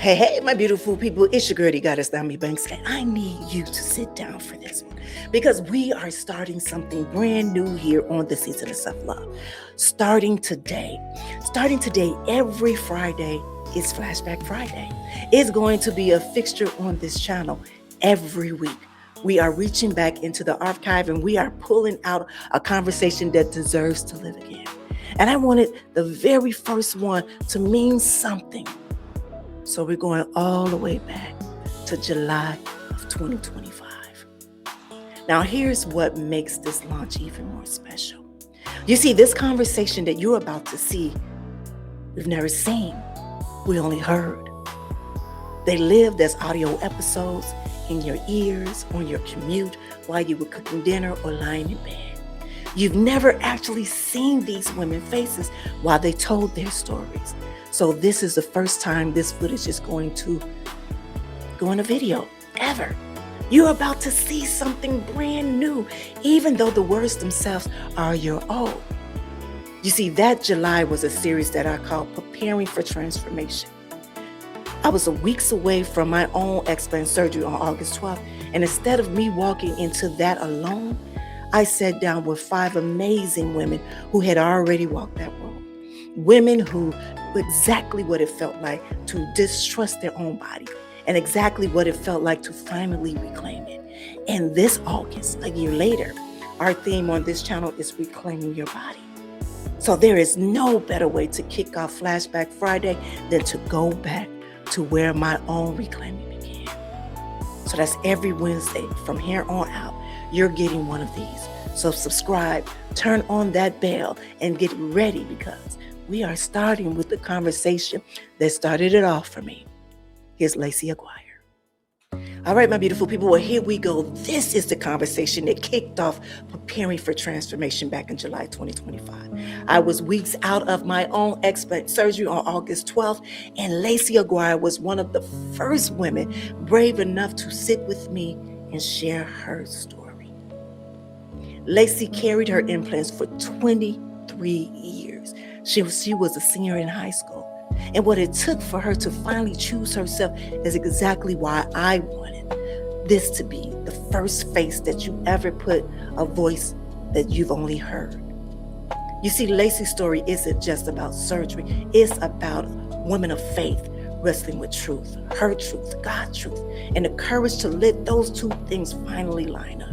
Hey, my beautiful people, it's your girl, the goddess Nyomi Banks, and I need you to sit down for this one because we are starting something brand new here on the Season of Self-Love. Starting today, every Friday is Flashback Friday. It's going to be a fixture on this channel every week. We are reaching back into the archive and we are pulling out a conversation that deserves to live again. And I wanted the very first one to mean something. So we're going all the way back to July of 2025. Now, here's what makes this launch even more special. You see, this conversation that you're about to see, we've never seen, we only heard. They lived as audio episodes in your ears, on your commute, while you were cooking dinner or lying in bed. You've never actually seen these women's faces while they told their stories. So this is the first time this footage is going to go in a video, ever. You're about to see something brand new, even though the words themselves are your own. You see, that July was a series that I called Preparing for Transformation. I was weeks away from my own explant surgery on August 12th, and instead of me walking into that alone, I sat down with 5 amazing women who had already walked that road. Women who knew exactly what it felt like to distrust their own body and exactly what it felt like to finally reclaim it. And this August, a year later, our theme on this channel is Reclaiming Your Body. So there is no better way to kick off Flashback Friday than to go back to where my own reclaiming began. So that's every Wednesday. From here on out, you're getting one of these. So subscribe, turn on that bell, and get ready because we are starting with the conversation that started it off for me. Here's Layci Aguirre. All right, my beautiful people, well, here we go. This is the conversation that kicked off Preparing for Transformation back in July 2025. I was weeks out of my own explant surgery on August 12th, and Layci Aguirre was one of the first women brave enough to sit with me and share her story. Layci carried her implants for 23 years. She was a senior in high school. And what it took for her to finally choose herself is exactly why I wanted this to be the first face that you ever put a voice that you've only heard. You see, Layci's story isn't just about surgery. It's about women of faith wrestling with truth, her truth, God's truth, and the courage to let those two things finally line up.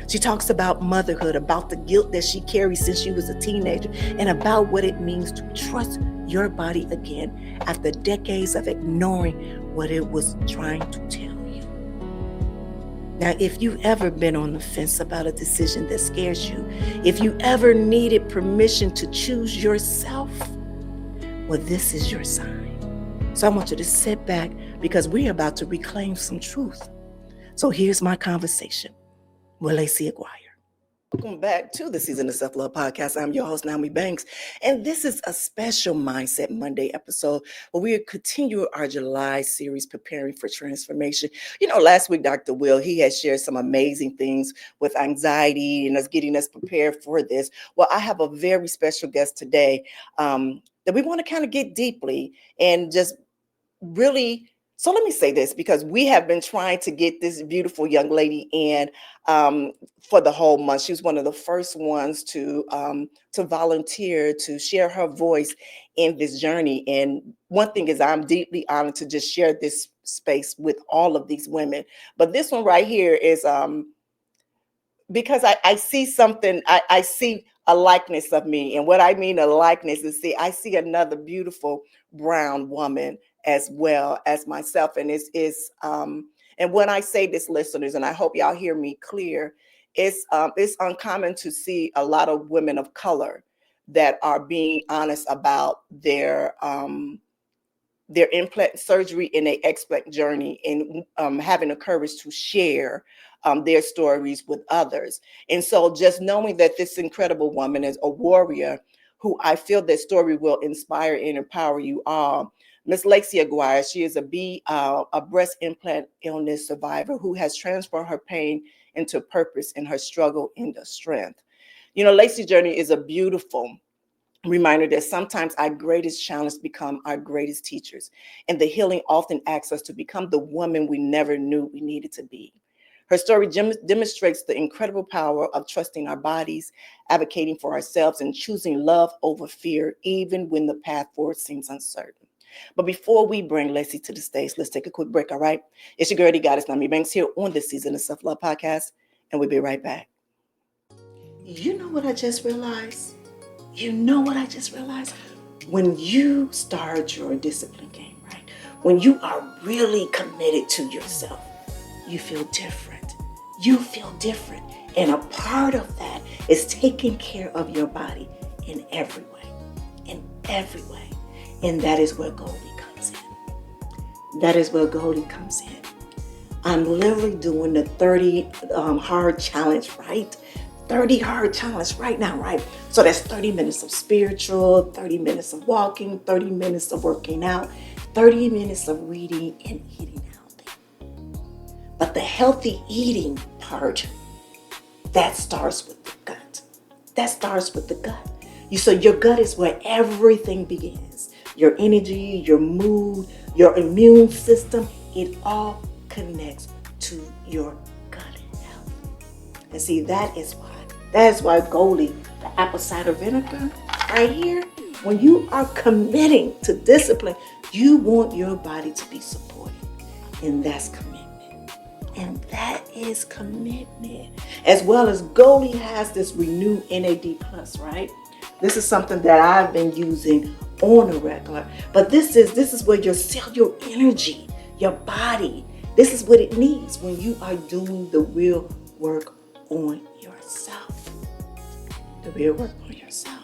She talks about motherhood, about the guilt that she carried since she was a teenager, and about what it means to trust your body again after decades of ignoring what it was trying to tell you. Now, if you've ever been on the fence about a decision that scares you, if you ever needed permission to choose yourself, well, this is your sign. So I want you to sit back because we're about to reclaim some truth. So here's my conversation with Layci Aguirre. Welcome back to the Season of Self-Love podcast. I'm your host, Nyomi Banks, and this is a special Mindset Monday episode where we continue our July series, Preparing for Transformation. You know, last week, Dr. Will, he had shared some amazing things with anxiety and us getting us prepared for this. Well, I have a very special guest today that we want to kind of get deeply and just really. So let me say this, because we have been trying to get this beautiful young lady in for the whole month. She was one of the first ones to volunteer to share her voice in this journey. And one thing is, I'm deeply honored to just share this space with all of these women. But this one right here is because I see something, I see a likeness of me. And what I mean a likeness is, I see another beautiful brown woman as well as myself. And and when I say this, listeners, and I hope y'all hear me clear, it's uncommon to see a lot of women of color that are being honest about their implant surgery and their explant journey, and having the courage to share their stories with others. And so just knowing that this incredible woman is a warrior who I feel that story will inspire and empower you all. Miss Layci Aguirre, she is a breast implant illness survivor who has transformed her pain into purpose and her struggle into strength. You know, Layci's journey is a beautiful Reminder that sometimes our greatest challenges become our greatest teachers, and the healing often asks us to become the woman we never knew we needed to be. Her story demonstrates the incredible power of trusting our bodies, advocating for ourselves, and choosing love over fear, even when the path forward seems uncertain. But before we bring Layci to the stage, let's take a quick break, all right? It's your girl, the goddess, Nyomi Banks, here on this season of Self Love Podcast, and we'll be right back. You know what I just realized? You know what I just realized? When you start your discipline game, right? When you are really committed to yourself, you feel different. You feel different. And a part of that is taking care of your body in every way. In every way. And that is where Goldie comes in. That is where Goldie comes in. I'm literally doing the 30 hard challenge, right? 30 hard challenge right now, right? So that's 30 minutes of spiritual, 30 minutes of walking, 30 minutes of working out, 30 minutes of reading and eating healthy. But the healthy eating part, that starts with the gut. That starts with the gut. So your gut is where everything begins. Your energy, your mood, your immune system, it all connects to your gut health. And see, that is why Goldie, the apple cider vinegar right here, when you are committing to discipline, you want your body to be supported. And that's commitment. And that is commitment. As well as Goldie has this renewed NAD plus, right? This is something that I've been using on a regular. But this is where your cellular energy, your body, this is what it needs when you are doing the real work on yourself. The real work on yourself.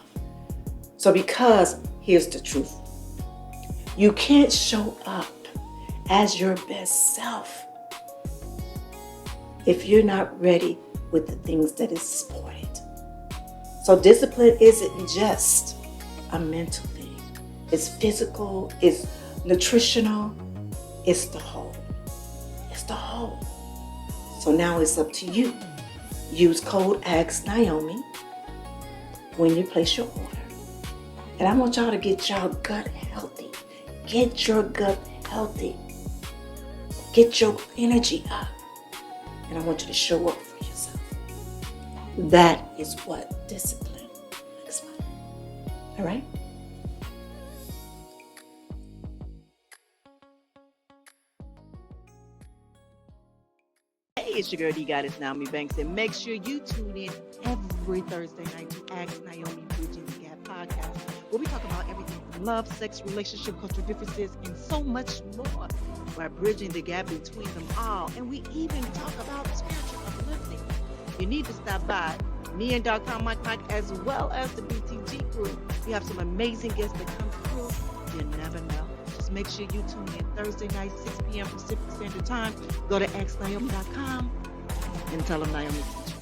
So because here's the truth. You can't show up as your best self if you're not ready with the things that is supported. So discipline isn't just a mental thing. It's physical, it's nutritional, it's the whole. It's the whole. So now it's up to you. Use code ASKNYOMI when you place your order. And I want y'all to get your gut healthy. Get your gut healthy. Get your energy up. And I want you to show up for yourself. That is what discipline looks like. All right? Hey, it's your girl, the goddess, Nyomi Banks, and make sure you tune in every Thursday night to Ask Naomi Bridging the Gap podcast, where we talk about everything from love, sex, relationship, cultural differences, and so much more. By bridging the gap between them all, and we even talk about spiritual uplifting. You need to stop by. Me and Dr. Mike, as well as the BTG crew. We have some amazing guests that come through. You never know. Just make sure you tune in Thursday night, 6 p.m. Pacific Standard Time. Go to xnaomi.com and tell them Naomi sent you.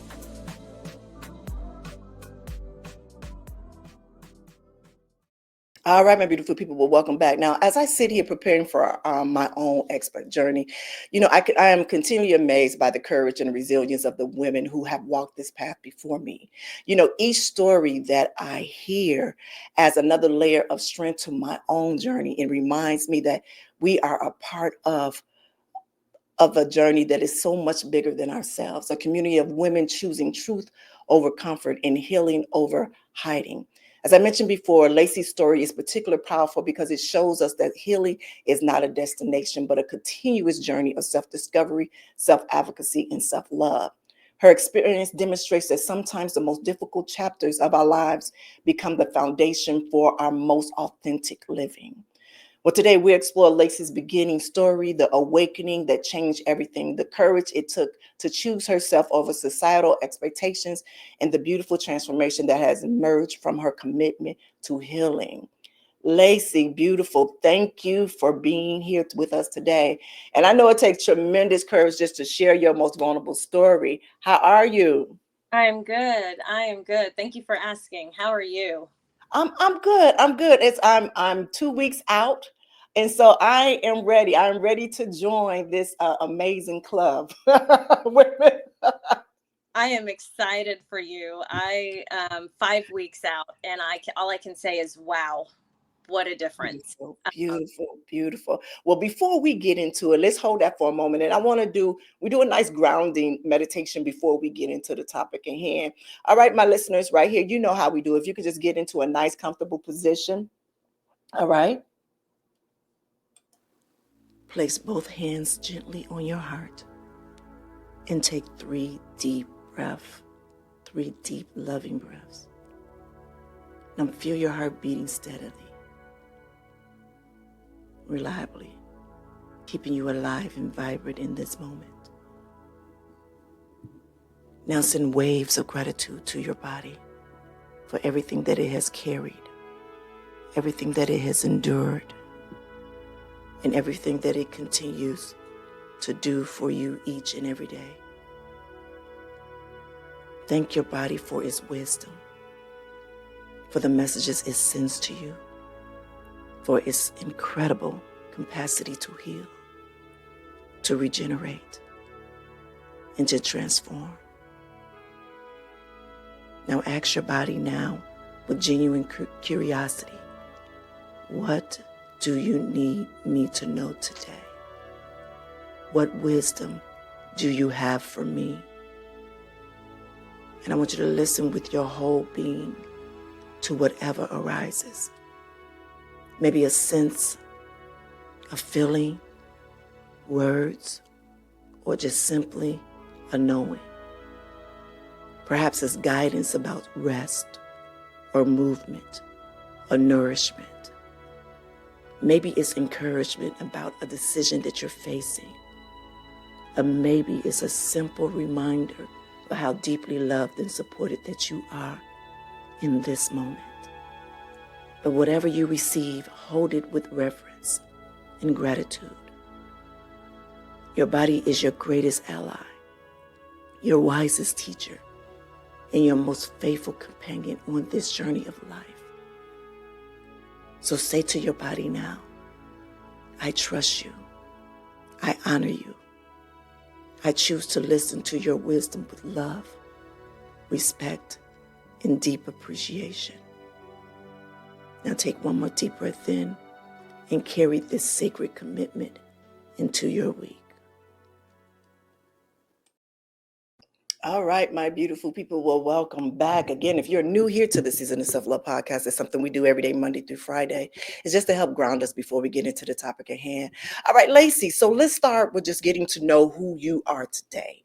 All right, my beautiful people, well, welcome back. Now, as I sit here preparing for my own expert journey, I am continually amazed by the courage and the resilience of the women who have walked this path before me. Each story that I hear adds another layer of strength to my own journey and reminds me that we are a part of a journey that is so much bigger than ourselves, a community of women choosing truth over comfort and healing over hiding. As I mentioned before, Layci's story is particularly powerful because it shows us that healing is not a destination, but a continuous journey of self-discovery, self-advocacy, and self-love. Her experience demonstrates that sometimes the most difficult chapters of our lives become the foundation for our most authentic living. Well, today we explore Layci's beginning story, the awakening that changed everything, the courage it took to choose herself over societal expectations, and the beautiful transformation that has emerged from her commitment to healing. Layci, beautiful, thank you for being here with us today. And I know it takes tremendous courage just to share your most vulnerable story. How are you? I'm good. I am good. Thank you for asking. How are you? I'm good. I'm good. I'm 2 weeks out, and so I am ready. I'm ready to join this amazing club. Women. I am excited for you. I 5 weeks out, and all I can say is, wow, what a difference. Beautiful, beautiful, beautiful. Well, before we get into it, let's hold that for a moment. And I want to we do a nice grounding meditation before we get into the topic at hand. All right, my listeners, right here, you know how we do. If you could just get into a nice, comfortable position. All right. Place both hands gently on your heart and take 3 deep breaths, 3 deep, loving breaths. Now feel your heart beating steadily, reliably, keeping you alive and vibrant in this moment. Now send waves of gratitude to your body for everything that it has carried, everything that it has endured, and everything that it continues to do for you each and every day. Thank your body for its wisdom, for the messages it sends to you, for its incredible capacity to heal, to regenerate, and to transform. Now ask your body now with genuine curiosity, what do you need me to know today? What wisdom do you have for me? And I want you to listen with your whole being to whatever arises. Maybe a sense, a feeling, words, or just simply a knowing. Perhaps it's guidance about rest or movement or nourishment. Maybe it's encouragement about a decision that you're facing. Or maybe it's a simple reminder of how deeply loved and supported that you are in this moment. But whatever you receive, hold it with reverence and gratitude. Your body is your greatest ally, your wisest teacher, and your most faithful companion on this journey of life. So say to your body now, I trust you. I honor you. I choose to listen to your wisdom with love, respect, and deep appreciation. Now take one more deep breath in and carry this sacred commitment into your week. All right, my beautiful people. Well, welcome back. Again, if you're new here to the Season of Self-Love podcast, it's something we do every day, Monday through Friday. It's just to help ground us before we get into the topic at hand. All right, Layci, so let's start with just getting to know who you are today.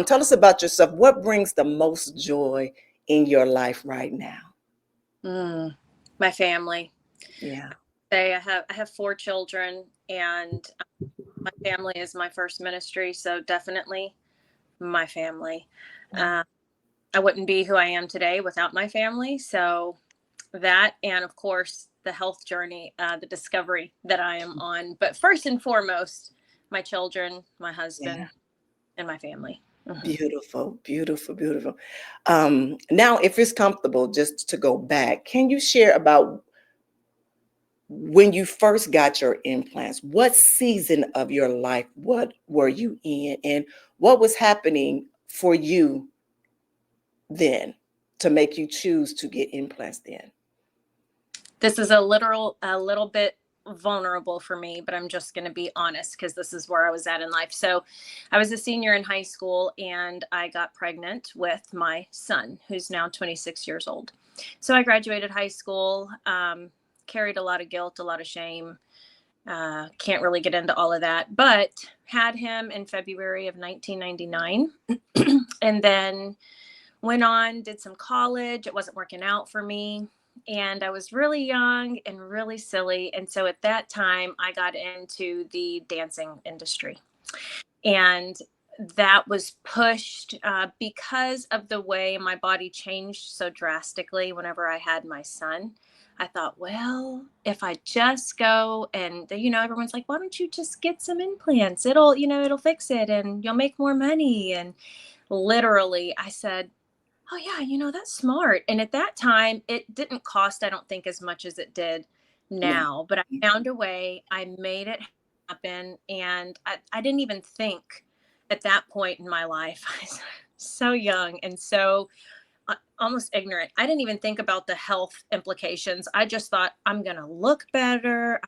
Tell us about yourself. What brings the most joy in your life right now? My family. Yeah. I have 4 children, and my family is my first ministry. So definitely my family. Wow. I wouldn't be who I am today without my family. So that, and of course, the health journey, the discovery that I am on. But first and foremost, my children, my husband, and my family. Beautiful, beautiful, beautiful. Now, if it's comfortable, just to go back, can you share about when you first got your implants? What season of your life, what were you in, and what was happening for you then to make you choose to get implants then? This is a little bit vulnerable for me, but I'm just going to be honest because this is where I was at in life. So I was a senior in high school, and I got pregnant with my son, who's now 26 years old. So I graduated high school, carried a lot of guilt, a lot of shame. Can't really get into all of that, but had him in February of 1999. And then went on, did some college. It wasn't working out for me. And I was really young and really silly. And so at that time, I got into the dancing industry. And that was pushed because of the way my body changed so drastically whenever I had my son. I thought, well, if I just go and, everyone's like, why don't you just get some implants? It'll fix it and you'll make more money. And literally, I said, oh yeah, that's smart. And at that time, it didn't cost, I don't think, as much as it did Yeah. now, but I found a way. I made it happen. And I didn't even think at that point in my life, so young and so almost ignorant. I didn't even think about the health implications. I just thought I'm going to look better,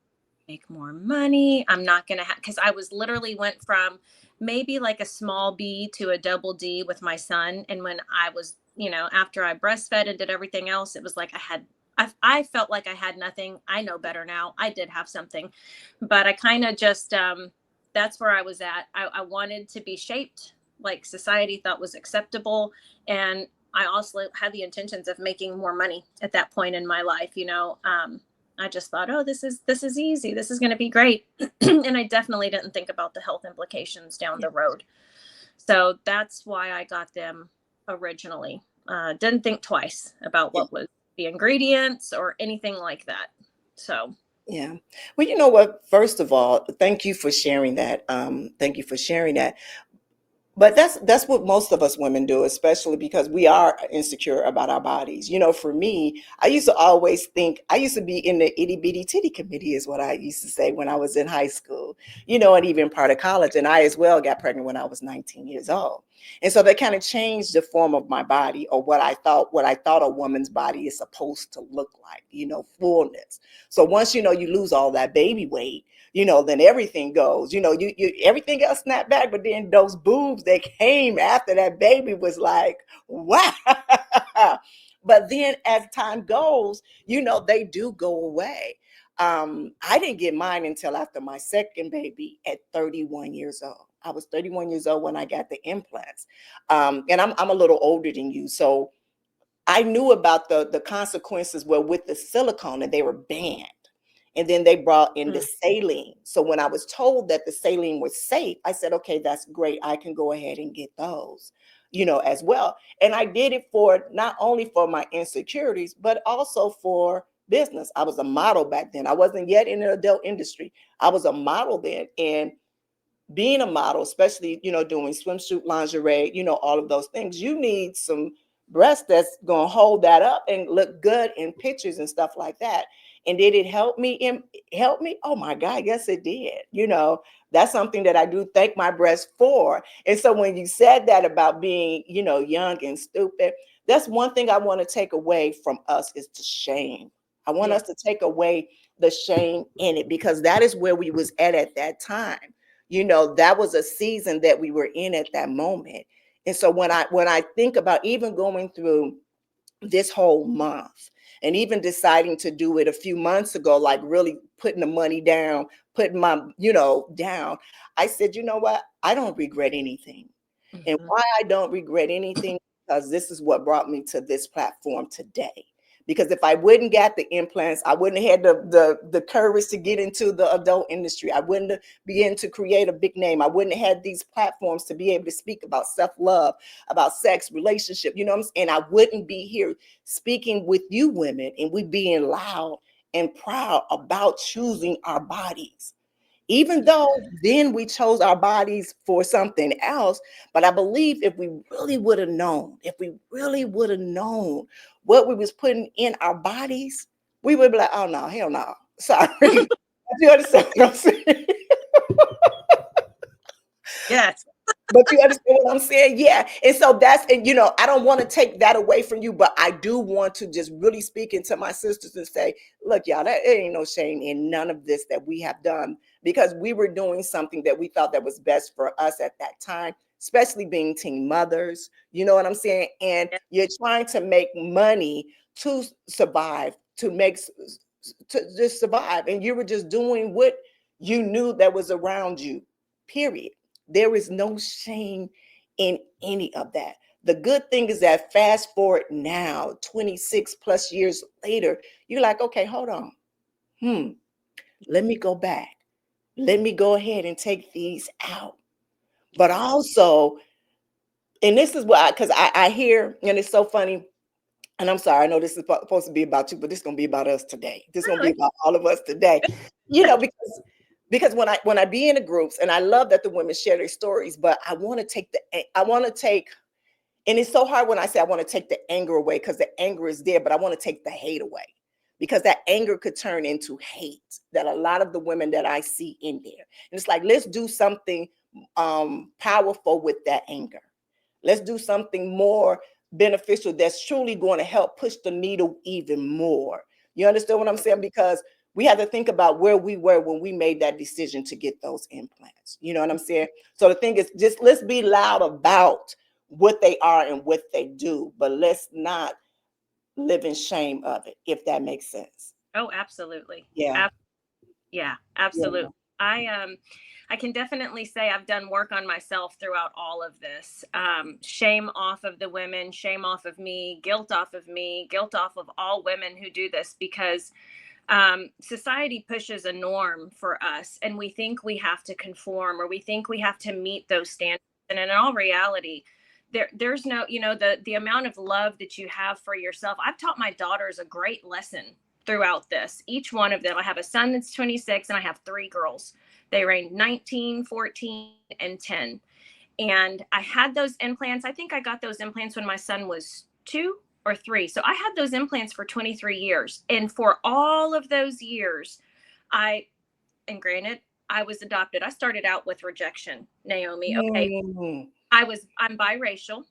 make more money. I'm not going to have, because I was literally went from maybe like a small B to a double D with my son. And when I was, after I breastfed and did everything else, it was like I felt like I had nothing. I know better now. I did have something, but I kind of just, that's where I was at. I wanted to be shaped like society thought was acceptable. And I also had the intentions of making more money at that point in my life. I just thought, oh, this is easy. This is going to be great. And I definitely didn't think about the health implications down the road. So that's why I got them originally. Didn't think twice about what was the ingredients or anything like that. So Yeah. Well, you know what? First of all, thank you for sharing that. Thank you for sharing that. But that's what most of us women do, especially because we are insecure about our bodies. For me, I used to always think I used to be in the itty bitty titty committee, is what I used to say when I was in high school, and even part of college. And I as well got pregnant when I was 19 years old. And so that kind of changed the form of my body, or what I thought a woman's body is supposed to look like, fullness. So once you lose all that baby weight, then everything goes, you everything else snapped back, but then those boobs that came after that baby was like, wow. But then as time goes, they do go away. I didn't get mine until after my second baby at 31 years old. I was 31 years old when I got the implants. And I'm a little older than you. So I knew about the consequences were with the silicone, and they were banned. And then they brought in the saline. So when I was told that the saline was safe, I said, okay, that's great. I can go ahead and get those, as well. And I did it for not only for my insecurities, but also for business. I was a model back then. I wasn't yet in the adult industry. I was a model then. And being a model, especially, doing swimsuit lingerie, all of those things, you need some breasts that's going to hold that up and look good in pictures and stuff like that. And did it help me? Help me? Oh my God, yes, it did. That's something that I do thank my breasts for. And so when you said that about being, young and stupid, that's one thing I want to take away from us is the shame. I want us to take away the shame in it, because that is where we was at that time. That was a season that we were in at that moment. And so when I think about even going through this whole month, and even deciding to do it a few months ago, like really putting the money down, putting my, down, I said, you know what? I don't regret anything. And why I don't regret anything, because this is what brought me to this platform today. Because if I wouldn't get the implants, I wouldn't have had the courage to get into the adult industry. I wouldn't have begun to create a big name. I wouldn't have had these platforms to be able to speak about self-love, about sex, relationship, what I'm saying? I wouldn't be here speaking with you women, and we being loud and proud about choosing our bodies. Even though then we chose our bodies for something else. But I believe if we really would have known, what we was putting in our bodies, we would be like, oh no, hell no. Sorry. You understand what I'm saying? yes. But you understand what I'm saying? Yeah. And so and I don't want to take that away from you, but I do want to just really speak into my sisters and say, look, y'all, there ain't no shame in none of this that we have done, because we were doing something that we thought that was best for us at that time, especially being teen mothers. You know what I'm saying? And you're trying to make money to survive, to just survive. And you were just doing what you knew that was around you, period. There is no shame in any of that. The good thing is that fast forward now, 26 plus years later, you're like, okay, hold on. Let me go back. Let me go ahead and take these out. But also, and this is what, because I hear, and it's so funny, and I'm sorry, I know this is supposed to be about you, but this is going to be about us today. This is going to be about all of us today. Because when I be in the groups, and I love that the women share their stories, but I want to take, and it's so hard when I say I want to take the anger away, because the anger is there, but I want to take the hate away, because that anger could turn into hate, that a lot of the women that I see in there. And it's like, let's do something powerful with that anger. Let's do something more beneficial that's truly going to help push the needle even more. You understand what I'm saying? Because we have to think about where we were when we made that decision to get those implants. You know what I'm saying? So the thing is, just let's be loud about what they are and what they do, but let's not live in shame of it, if that makes sense. Oh, absolutely. Yeah. Yeah, Yeah. absolutely. I can definitely say I've done work on myself throughout all of this. Shame off of the women, shame off of me, guilt off of me, guilt off of all women who do this, because society pushes a norm for us, and we think we have to conform, or we think we have to meet those standards. And in all reality, there's no, the amount of love that you have for yourself. I've taught my daughters a great lesson throughout this. Each one of them, I have a son that's 26 and I have three girls. They range 19, 14, and 10. And I had those implants. I think I got those implants when my son was 2 or 3. So I had those implants for 23 years. And for all of those years, and granted, I was adopted. I started out with rejection, Naomi. Okay. Mm-hmm. I'm biracial.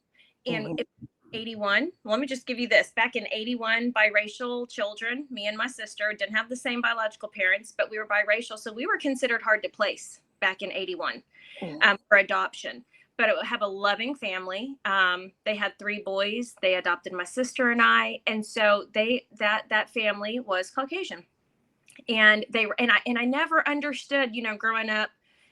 And Mm-hmm. 81, let me just give you this. Back in 81, biracial children, me and my sister didn't have the same biological parents, but we were biracial. So we were considered hard to place back in 81 for adoption. But I have a loving family. They had 3 boys. They adopted my sister and I. And so that family was Caucasian. And I never understood, growing up,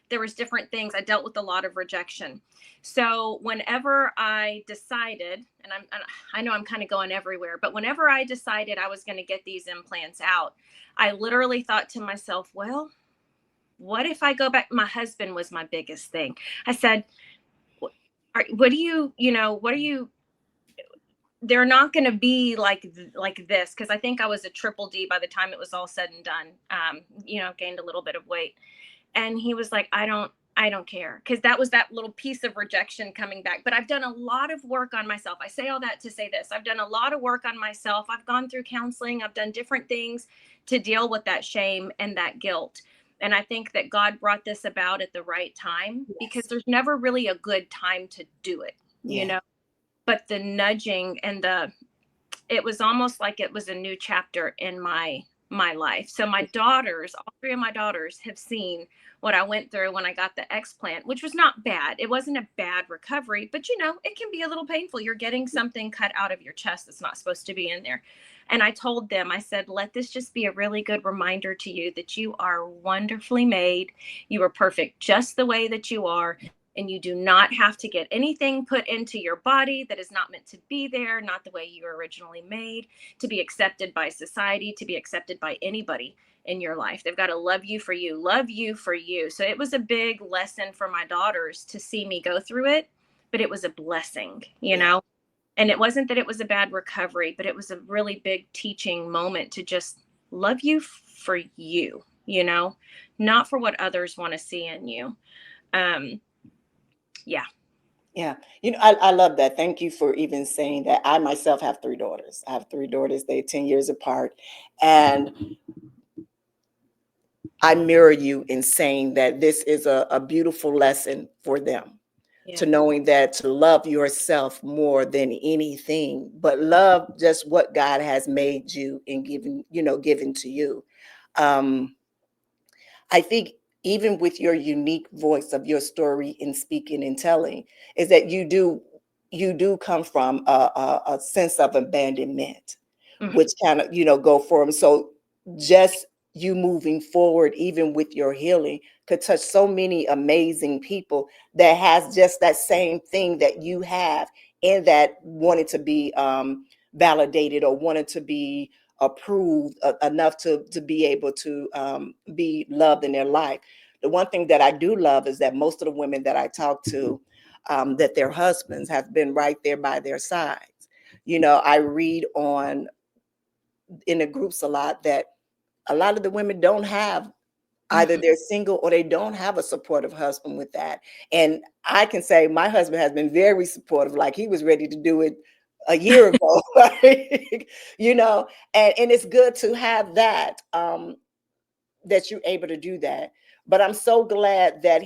there was different things. I dealt with a lot of rejection. So whenever I decided, and I know I'm kind of going everywhere, but whenever I decided I was going to get these implants out, I literally thought to myself, well, what if I go back? My husband was my biggest thing. I said, what do you, they're not going to be like this, because I think I was a triple D by the time it was all said and done. Gained a little bit of weight. And he was like, I don't care, because that was that little piece of rejection coming back. But I've done a lot of work on myself. I say all that to say this. I've done a lot of work on myself. I've gone through counseling. I've done different things to deal with that shame and that guilt. And I think that God brought this about at the right time, because there's never really a good time to do it, Yeah. but the nudging and it was almost like it was a new chapter in my life. So my daughters, all 3 of my daughters, have seen what I went through when I got the explant, which was not bad. It wasn't a bad recovery, but it can be a little painful. You're getting something cut out of your chest that's not supposed to be in there. And I told them, I said, let this just be a really good reminder to you that you are wonderfully made. You are perfect just the way that you are. And you do not have to get anything put into your body that is not meant to be there, not the way you were originally made, to be accepted by society, to be accepted by anybody in your life. They've got to love you for you, love you for you. So it was a big lesson for my daughters to see me go through it, but it was a blessing, And it wasn't that it was a bad recovery, but it was a really big teaching moment to just love you for you, not for what others want to see in you. Yeah. Yeah. I love that. Thank you for even saying that. I myself have 3 daughters. I have 3 daughters. They're 10 years apart. And I mirror you in saying that this is a beautiful lesson for them, Yeah. to knowing that to love yourself more than anything, but love just what God has made you and given to you. I think even with your unique voice of your story in speaking and telling, is that you do come from a sense of abandonment, Mhm. which kind of go for them. So just you moving forward, even with your healing, could touch so many amazing people that has just that same thing that you have, and that wanted to be validated or wanted to be approved enough to be able to be loved in their life. The one thing that I do love is that most of the women that I talk to, that their husbands have been right there by their sides. I read on in the groups a lot that a lot of the women don't have, either Mhm. they're single or they don't have a supportive husband with that. And I can say my husband has been very supportive, like he was ready to do it a year ago. Like, and it's good to have that you're able to do that. But I'm so glad that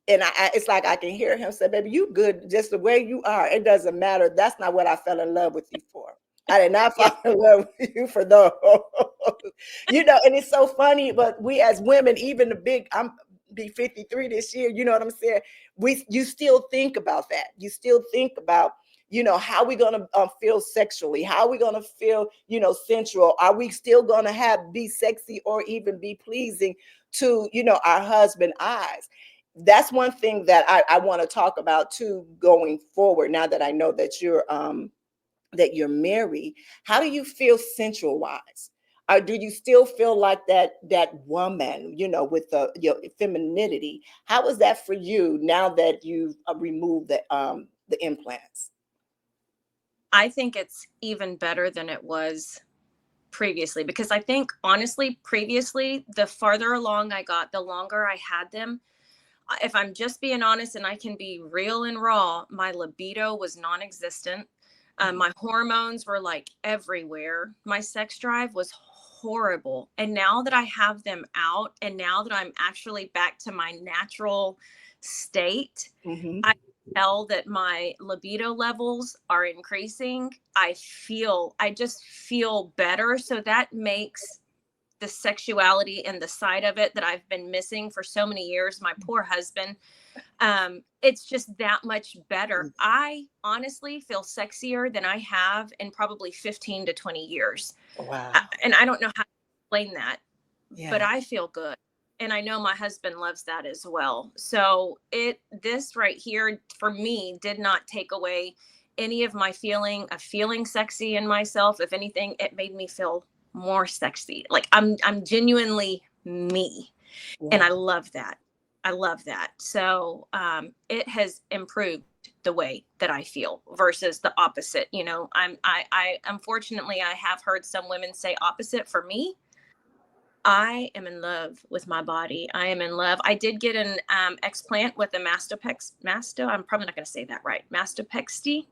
And it's like I can hear him say, baby, you good just the way you are. It doesn't matter. That's not what I fell in love with you for. I did not Yeah. fall in love with you for those. And it's so funny, but we as women, even the big, I'm be 53 this year, you know what I'm saying? You still think about that. You still think about, how we gonna feel sexually, how we gonna feel, sensual. Are we still gonna be sexy or even be pleasing to, our husband eyes? That's one thing that I want to talk about too going forward. Now that I know that you're married, how do you feel sensual wise? Or do you still feel like that woman, with your femininity? How is that for you now that you've removed the implants? I think it's even better than it was previously, because I think honestly, previously, the farther along I got, the longer I had them. If I'm just being honest and I can be real and raw, my libido was non-existent. My hormones were like everywhere. My sex drive was horrible. And now that I have them out, and now that I'm actually back to my natural state, Mm-hmm. I tell that my libido levels are increasing. I just feel better. So that makes the sexuality and the side of it that I've been missing for so many years, my poor husband, it's just that much better. I honestly feel sexier than I have in probably 15 to 20 years. Wow. And I don't know how to explain that, but Yeah. I feel good. And I know my husband loves that as well. So this right here for me did not take away any of my feeling of feeling sexy in myself. If anything, it made me feel more sexy. Like I'm genuinely me. And I Yeah. love that. I love that. So it has improved the way that I feel versus the opposite. I unfortunately I have heard some women say opposite. For me, I am in love with my body. I am in love. I did get an explant with a I'm probably not going to say that right. Mastopexy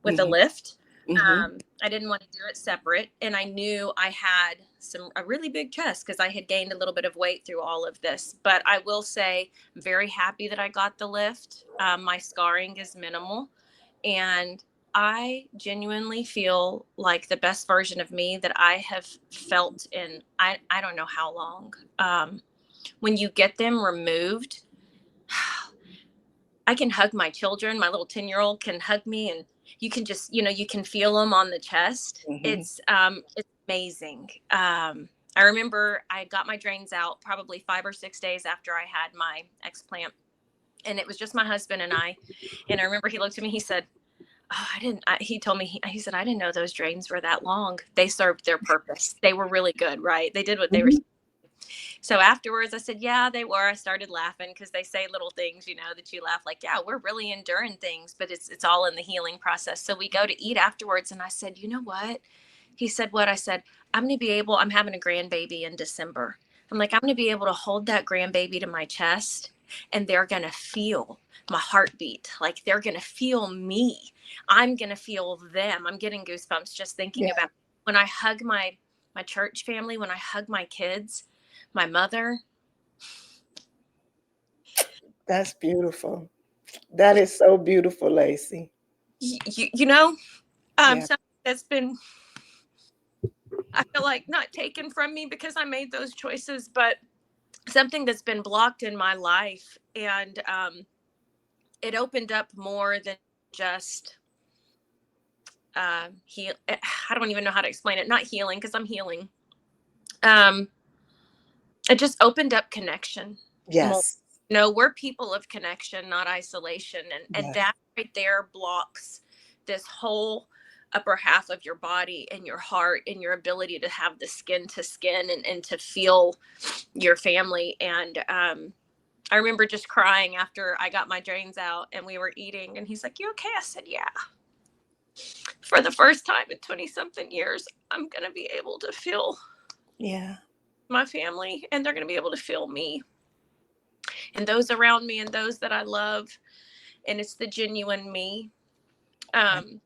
with a Mm-hmm. lift. Mm-hmm. I didn't want to do it separate, and I knew I had a really big chest because I had gained a little bit of weight through all of this. But I will say, I'm very happy that I got the lift. My scarring is minimal, and I genuinely feel like the best version of me that I have felt in I don't know how long. When you get them removed, I can hug my children. My little 10-year-old can hug me, and you can just, you can feel them on the chest. Mm-hmm. It's amazing. I remember I got my drains out probably 5 or 6 days after I had my explant, and it was just my husband and I. And I remember he looked at me, he said, "Oh, he told me, he said, I didn't know those drains were that long. They served their purpose. They were really good, right? They did what they were." Mm-hmm. So afterwards, I said, yeah, they were. I started laughing because they say little things, that you laugh like, yeah, we're really enduring things, but it's all in the healing process. So we go to eat afterwards. And I said, you know what? He said, what? I said, I'm having a grandbaby in December. I'm like, I'm going to be able to hold that grandbaby to my chest, and they're going to feel my heartbeat. Like they're going to feel me. I'm going to feel them. I'm getting goosebumps just thinking Yeah. about when I hug my church family, when I hug my kids, my mother. That's beautiful. That is so beautiful, Layci. You know, Yeah. something that's been, I feel like, not taken from me because I made those choices, but something that's been blocked in my life. And it opened up more than just heal. I don't even know how to explain it. Not healing, because I'm healing. Um, it just opened up connection more. Yes. We're people of connection, not isolation. And Yeah. that right there blocks this whole upper half of your body and your heart and your ability to have the skin to skin and to feel your family. And I remember just crying after I got my drains out and we were eating, and he's like, you okay? I said, yeah. For the first time in 20 something years, I'm going to be able to feel Yeah. my family, and they're going to be able to feel me and those around me and those that I love. And it's the genuine me. Um,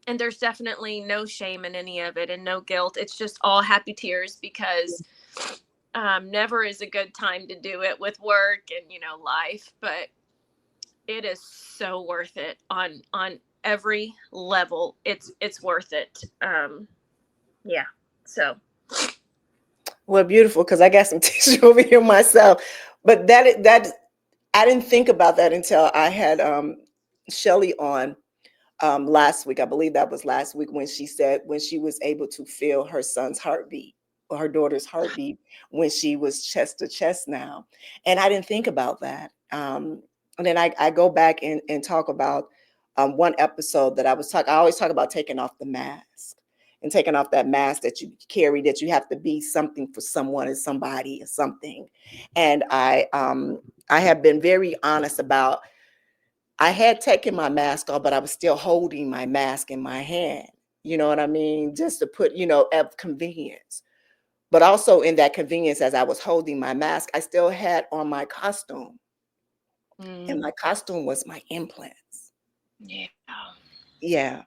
and there's definitely no shame in any of it and no guilt. It's just all happy tears because Never is a good time to do it with work and, life, but it is so worth it on every level. It's worth it. Yeah. So Well, beautiful, because I got some tissue over here myself. But that I didn't think about that until I had Shelly on last week. I believe that was last week when she said when she was able to feel her son's heartbeat or her daughter's heartbeat when she was chest to chest now. And I didn't think about that. And then I go back and talk about one episode that I always talk about taking off the mask and taking off that mask that you carry, that you have to be something for someone or somebody or something. And I have been very honest about I had taken my mask off, but I was still holding my mask in my hand. You know what I mean? Just to put, of convenience. But also in that convenience, as I was holding my mask, I still had on my costume. And my costume was my implants. yeah. Yeah.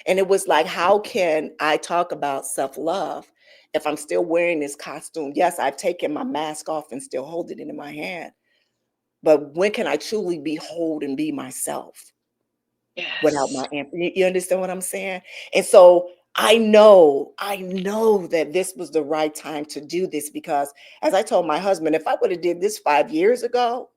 And it was like, how can I talk about self-love if I'm still wearing this costume? Yes, I've taken my mask off and still hold it in my hand. But when can I truly be whole and be myself without Yes. my you understand what I'm saying? And so I know that this was the right time to do this because as I told my husband, if I would have did this 5 years ago,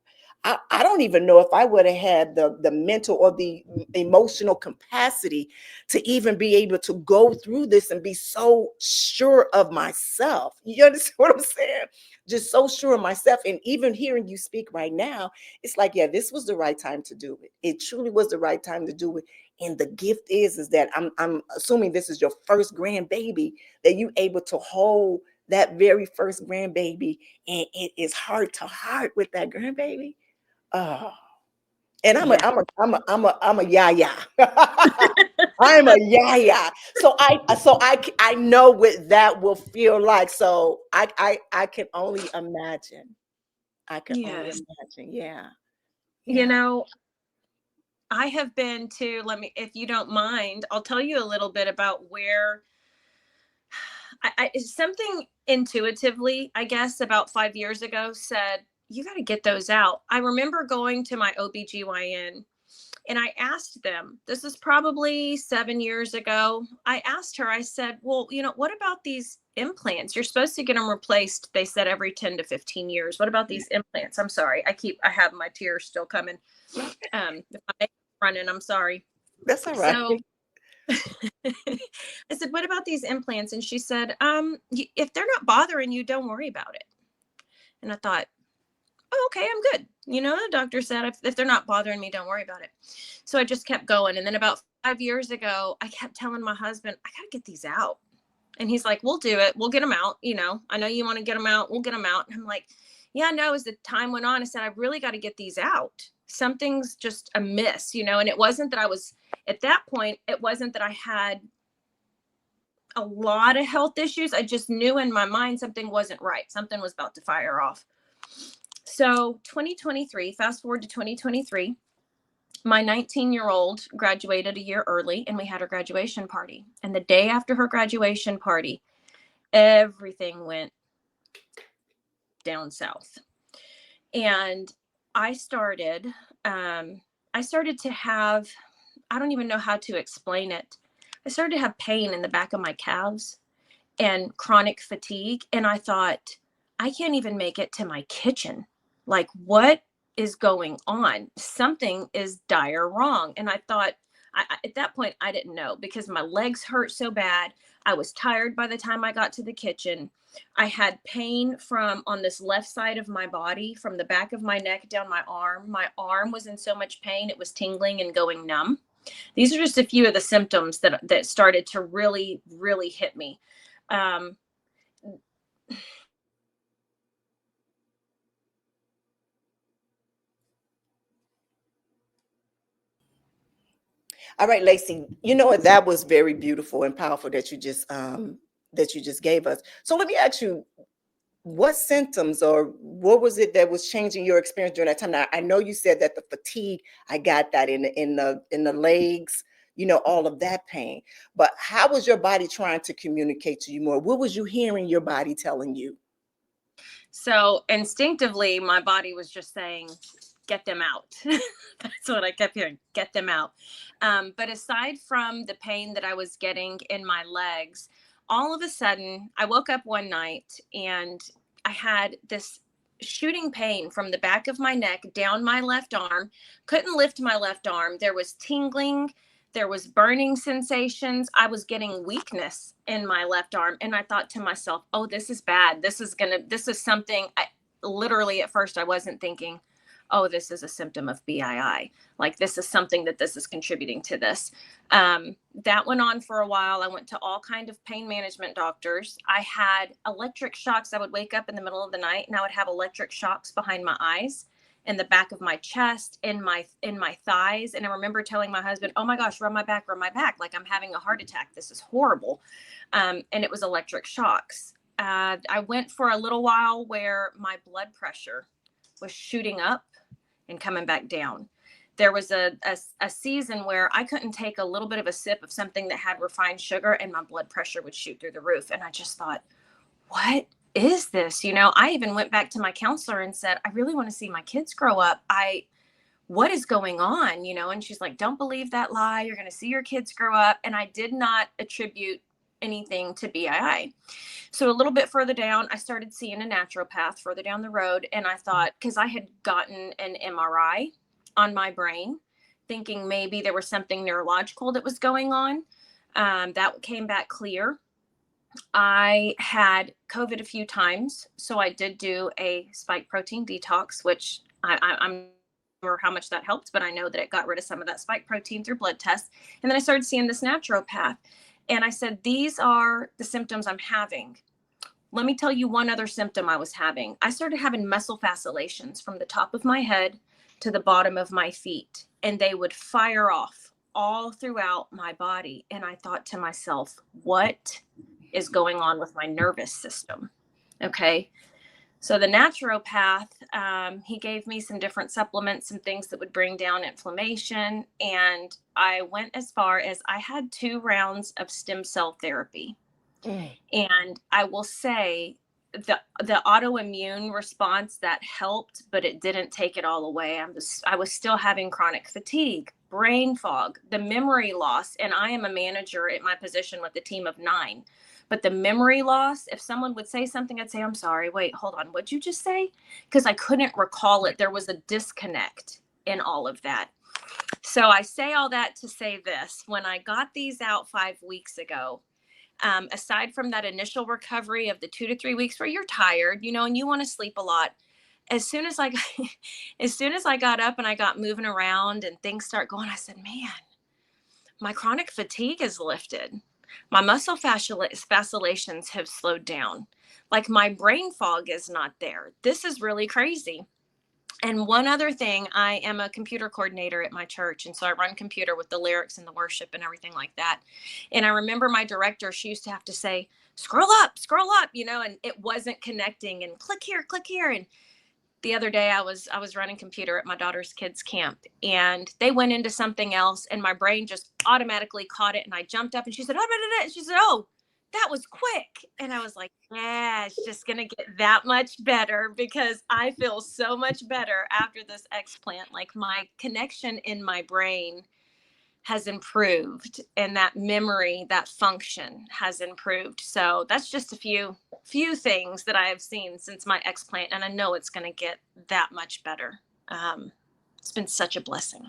I don't even know if I would have had the mental or the emotional capacity to even be able to go through this and be so sure of myself. You understand what I'm saying? Just so sure of myself. And even hearing you speak right now, it's like, yeah, this was the right time to do it. It truly was the right time to do it. And the gift is that I'm assuming this is your first grandbaby, that you able to hold that very first grandbaby, and it is heart to heart with that grandbaby. Oh, and Yeah. I'm a yaya. I'm a yaya. So I know what that will feel like. So I can only imagine. I can only Yes. imagine. Yeah. You Yeah. know, I have been to, if you don't mind, I'll tell you a little bit about where something intuitively, I guess, about 5 years ago said, you got to get those out. I remember going to my OBGYN and I asked them, this is probably 7 years ago. I asked her, I said, well, what about these implants? You're supposed to get them replaced. They said every 10 to 15 years. What about these implants? I'm sorry. I have my tears still coming. If my makeup's running, I'm sorry. That's all right. So I said, what about these implants? And she said, if they're not bothering you, don't worry about it. And I thought, oh, okay, I'm good. The doctor said, if they're not bothering me, don't worry about it. So I just kept going. And then about 5 years ago, I kept telling my husband, I got to get these out. And he's like, we'll do it. We'll get them out. I know you want to get them out. We'll get them out. And I'm like, yeah, no, as the time went on, I said, I really got to get these out. Something's just amiss, and it wasn't that at that point, it wasn't that I had a lot of health issues. I just knew in my mind something wasn't right. Something was about to fire off. So 2023, fast forward to 2023, my 19-year-old graduated a year early and we had her graduation party. And the day after her graduation party, everything went down south. And I started to have, I don't even know how to explain it. I started to have pain in the back of my calves and chronic fatigue. And I thought, I can't even make it to my kitchen. Like, what is going on? Something is dire wrong. And I thought, at that point, I didn't know because my legs hurt so bad. I was tired by the time I got to the kitchen. I had pain from on this left side of my body, from the back of my neck down my arm. My arm was in so much pain, it was tingling and going numb. These are just a few of the symptoms that started to really, really hit me. Um, All right, Lacey. You know what? That was very beautiful and powerful that you just gave us. So let me ask you, what symptoms or what was it that was changing your experience during that time? Now, I know you said that the fatigue, I got that in the legs, all of that pain. But how was your body trying to communicate to you more? What was you hearing your body telling you? So instinctively, my body was just saying, get them out. That's what I kept hearing, get them out. But aside from the pain that I was getting in my legs, all of a sudden, I woke up one night and I had this shooting pain from the back of my neck down my left arm. Couldn't lift my left arm. There was tingling. There was burning sensations. I was getting weakness in my left arm. And I thought to myself, oh, this is bad. This is something. Literally at first I wasn't thinking, oh, this is a symptom of BII. Like this is something that this is contributing to this. That went on for a while. I went to all kind of pain management doctors. I had electric shocks. I would wake up in the middle of the night and I would have electric shocks behind my eyes, in the back of my chest, in my thighs. And I remember telling my husband, oh my gosh, rub my back, like I'm having a heart attack. This is horrible. And it was electric shocks. I went for a little while where my blood pressure was shooting up and coming back down. There was a season where I couldn't take a little bit of a sip of something that had refined sugar and my blood pressure would shoot through the roof. And I just thought, what is this? I even went back to my counselor and said, I really want to see my kids grow up. What is going on? And she's like, don't believe that lie. You're going to see your kids grow up. And I did not attribute anything to BII. So a little bit further down, I started seeing a naturopath further down the road. And I thought, because I had gotten an MRI on my brain, thinking maybe there was something neurological that was going on. That came back clear. I had COVID a few times. So I did do a spike protein detox, which I'm not sure how much that helped, but I know that it got rid of some of that spike protein through blood tests. And then I started seeing this naturopath. And I said, these are the symptoms I'm having. Let me tell you one other symptom I was having. I started having muscle fasciculations from the top of my head to the bottom of my feet. And they would fire off all throughout my body. And I thought to myself, what is going on with my nervous system? Okay. So the naturopath, he gave me some different supplements, some things that would bring down inflammation. And I went as far as I had 2 rounds of stem cell therapy. And I will say the autoimmune response that helped, but it didn't take it all away. I was still having chronic fatigue, brain fog, the memory loss. And I am a manager at my position with a team of 9. But the memory loss, if someone would say something, I'd say, I'm sorry, wait, hold on. What'd you just say? Because I couldn't recall it. There was a disconnect in all of that. So I say all that to say this. When I got these out 5 weeks ago, aside from that initial recovery of the 2 to 3 weeks where you're tired, and you want to sleep a lot, as soon as I got up and I got moving around and things start going, I said, man, my chronic fatigue is lifted. My muscle fasciculations have slowed down. Like my brain fog is not there. This is really crazy. And one other thing, I am a computer coordinator at my church. And so I run computer with the lyrics and the worship and everything like that. And I remember my director, she used to have to say, scroll up, and it wasn't connecting and click here. And the other day I was running computer at my daughter's kids camp and they went into something else and my brain just automatically caught it. And I jumped up and she said, oh, and she said, oh, that was quick. And I was like, yeah, it's just going to get that much better because I feel so much better after this explant. Like my connection in my brain has improved and that memory, that function has improved. So that's just a few things that I have seen since my explant. And I know it's going to get that much better. It's been such a blessing.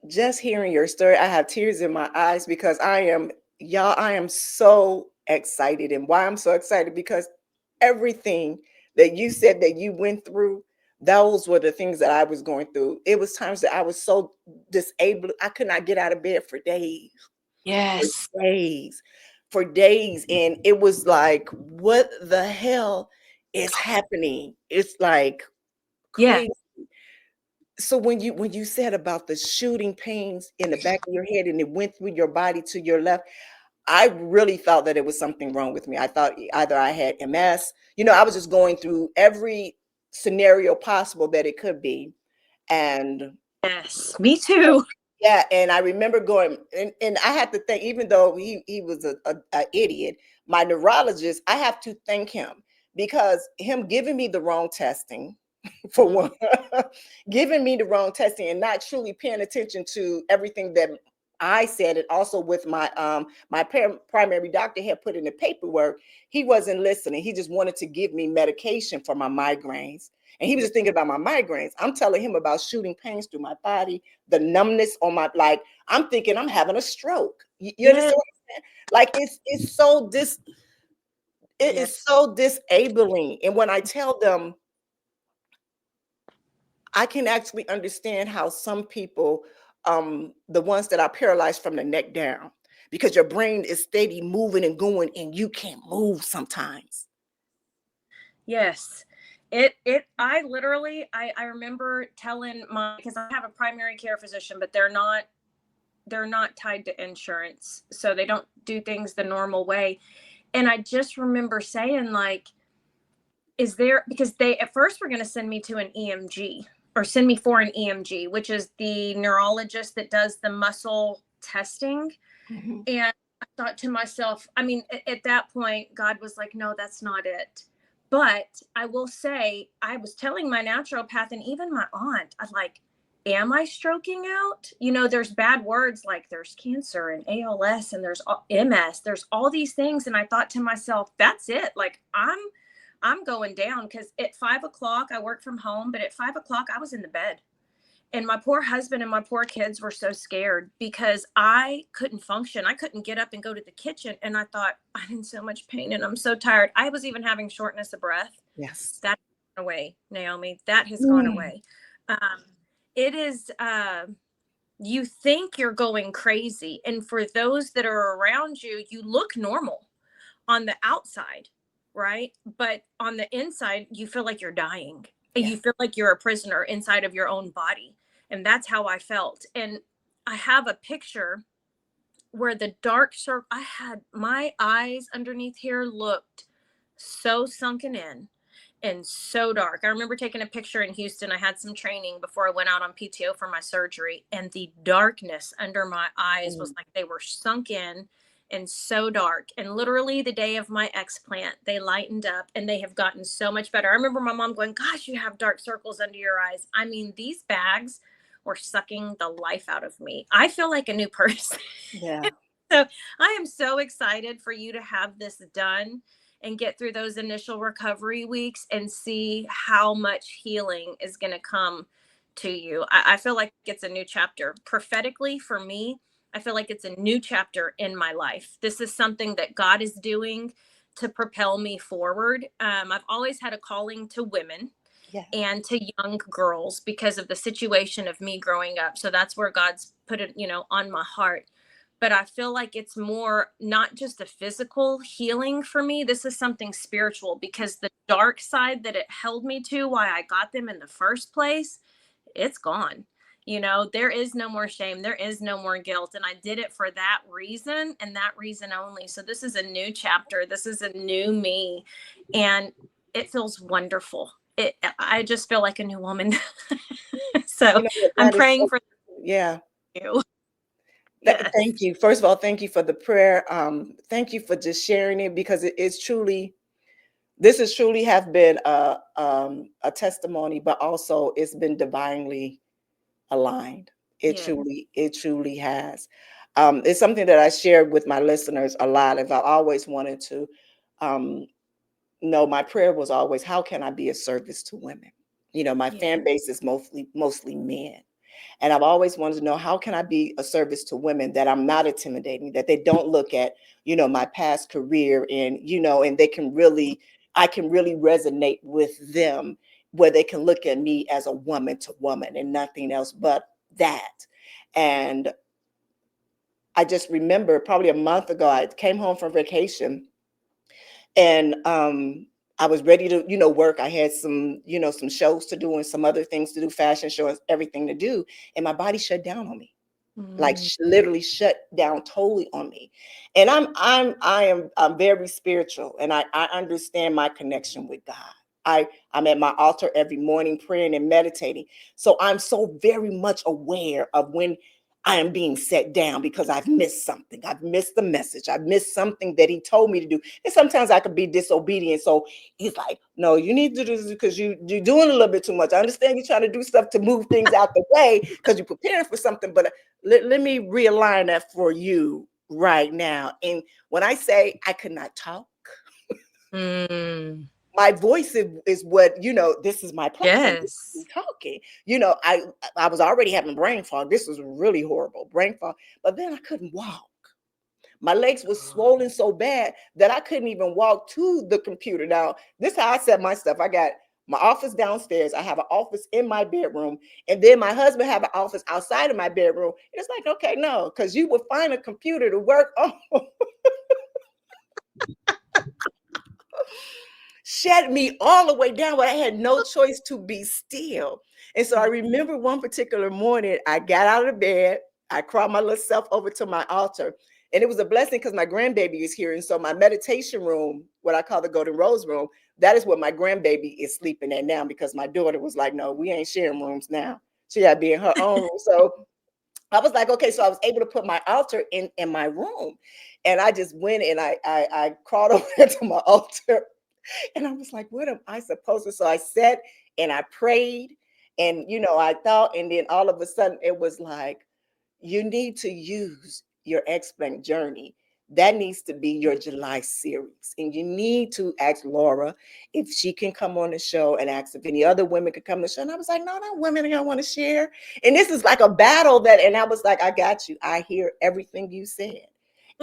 Just hearing your story, I have tears in my eyes because I am so excited. And why I'm so excited, because everything that you said that you went through, those were the things that I was going through. It was times that I was so disabled. I could not get out of bed for days. Yes. For days. And it was like, what the hell is happening? It's like crazy. Yeah. So when you said about the shooting pains in the back of your head and it went through your body to your left, I really thought that it was something wrong with me. I thought either I had MS. I was just going through every scenario possible that it could be. And Yes, me too. yeah, and I remember going, and I had to think, even though he was a idiot, my neurologist, I have to thank him because him giving me the wrong testing, for one, giving me the wrong testing and not truly paying attention to everything that I said, and also with my primary doctor had put in the paperwork, he wasn't listening. He just wanted to give me medication for my migraines. And he was Yeah. just thinking about my migraines. I'm telling him about shooting pains through my body, the numbness on my, like, I'm thinking I'm having a stroke. You Yeah. understand what I'm saying? Like it Yeah. is so disabling. And when I tell them, I can actually understand how some people, the ones that are paralyzed from the neck down, because your brain is steady moving and going, and you can't move sometimes. Yes. I literally, I remember telling my, because I have a primary care physician, but they're not tied to insurance. So they don't do things the normal way. And I just remember saying, like, is there, because they at first were going to send me to an EMG, or send me for an EMG, which is the neurologist that does the muscle testing. Mhm. And I thought to myself, I mean, at that point, God was like, no, that's not it. But I will say, I was telling my naturopath and even my aunt, I'm like, am I stroking out? You know, there's bad words like there's cancer and ALS and there's MS, there's all these things. And I thought to myself, that's it. Like, I'm going down, because at 5 o'clock, I work from home, but at 5 o'clock, I was in the bed. And my poor husband and my poor kids were so scared because I couldn't function. I couldn't get up and go to the kitchen. And I thought, I'm in so much pain and I'm so tired. I was even having shortness of breath. Yes. That has gone away, Naomi. That has gone Mm. away. It is, you think you're going crazy. And for those that are around you, you look normal on the outside, right? But on the inside, you feel like you're dying. You Yes. feel like you're a prisoner inside of your own body. And that's how I felt. And I have a picture where the dark circle, I had my eyes underneath here looked so sunken in and so dark. I remember taking a picture in Houston. I had some training before I went out on PTO for my surgery, and the darkness under my eyes was Mm. like they were sunk in and so dark. And literally the day of my explant, they lightened up and they have gotten so much better. I remember my mom going, "Gosh, you have dark circles under your eyes." I mean, these bags were sucking the life out of me. I feel like a new person. Yeah. So I am so excited for you to have this done and get through those initial recovery weeks and see how much healing is going to come to you. I feel like it's a new chapter. Prophetically, for me, I feel like it's a new chapter in my life. This is something that God is doing to propel me forward. I've always had a calling to women Yeah. and to young girls because of the situation of me growing up. So that's where God's put it, on my heart. But I feel like it's more not just a physical healing for me. This is something spiritual, because the dark side that it held me to, why I got them in the first place, it's gone. There is no more shame. There is no more guilt. And I did it for that reason and that reason only. So this is a new chapter. This is a new me. And it feels wonderful. I just feel like a new woman. You So know what? I'm That is praying so, for yeah. you. Yes. Thank you. First of all, thank you for the prayer. Thank you for just sharing it, because it is truly, this is truly have been a testimony, but also it's been divinely aligned. Yeah. It truly has. It's something that I shared with my listeners a lot. If I always wanted to um, know, my prayer was always, how can I be a service to women? My Yeah. fan base is mostly men. And I've always wanted to know, how can I be a service to women that I'm not intimidating, that they don't look at, my past career, and I can really resonate with them, where they can look at me as a woman to woman and nothing else but that. And I just remember probably a month ago, I came home from vacation, and I was ready to, work. I had some shows to do and some other things to do, fashion shows, everything to do. And my body shut down on me, like Mm, literally shut down totally on me. And I'm very spiritual, and I understand my connection with God. I'm at my altar every morning praying and meditating. So I'm so very much aware of when I am being set down because I've missed something. I've missed the message. I've missed something that he told me to do. And sometimes I could be disobedient. So he's like, no, you need to do this because you're doing a little bit too much. I understand you're trying to do stuff to move things out the way because you're preparing for something. But let me realign that for you right now. And when I say I could not talk, my voice is what, this is my platform. This is me Yes. talking. I was already having brain fog. This was really horrible brain fog. But then I couldn't walk. My legs were swollen so bad that I couldn't even walk to the computer. Now, this is how I set my stuff. I got my office downstairs. I have an office in my bedroom. And then my husband have an office outside of my bedroom. And it's like, okay, no, because you will find a computer to work on. Shut me all the way down, but I had no choice to be still. And so I remember one particular morning, I got out of bed, I crawled my little self over to my altar. And it was a blessing because my grandbaby is here. And so my meditation room, what I call the Golden Rose room, that is where my grandbaby is sleeping at now because my daughter was like, no, we ain't sharing rooms now. She got to be in her own room. So I was like, okay, so I was able to put my altar in my room. And I just went and I crawled over to my altar. And I was like, what am I supposed to? So I sat and I prayed and, I thought, and then all of a sudden it was like, you need to use your Explant journey. That needs to be your July series. And you need to ask Laura if she can come on the show and ask if any other women could come on the show. And I was like, no, women I don't want to share. And this is like a battle and I was like, I got you. I hear everything you said.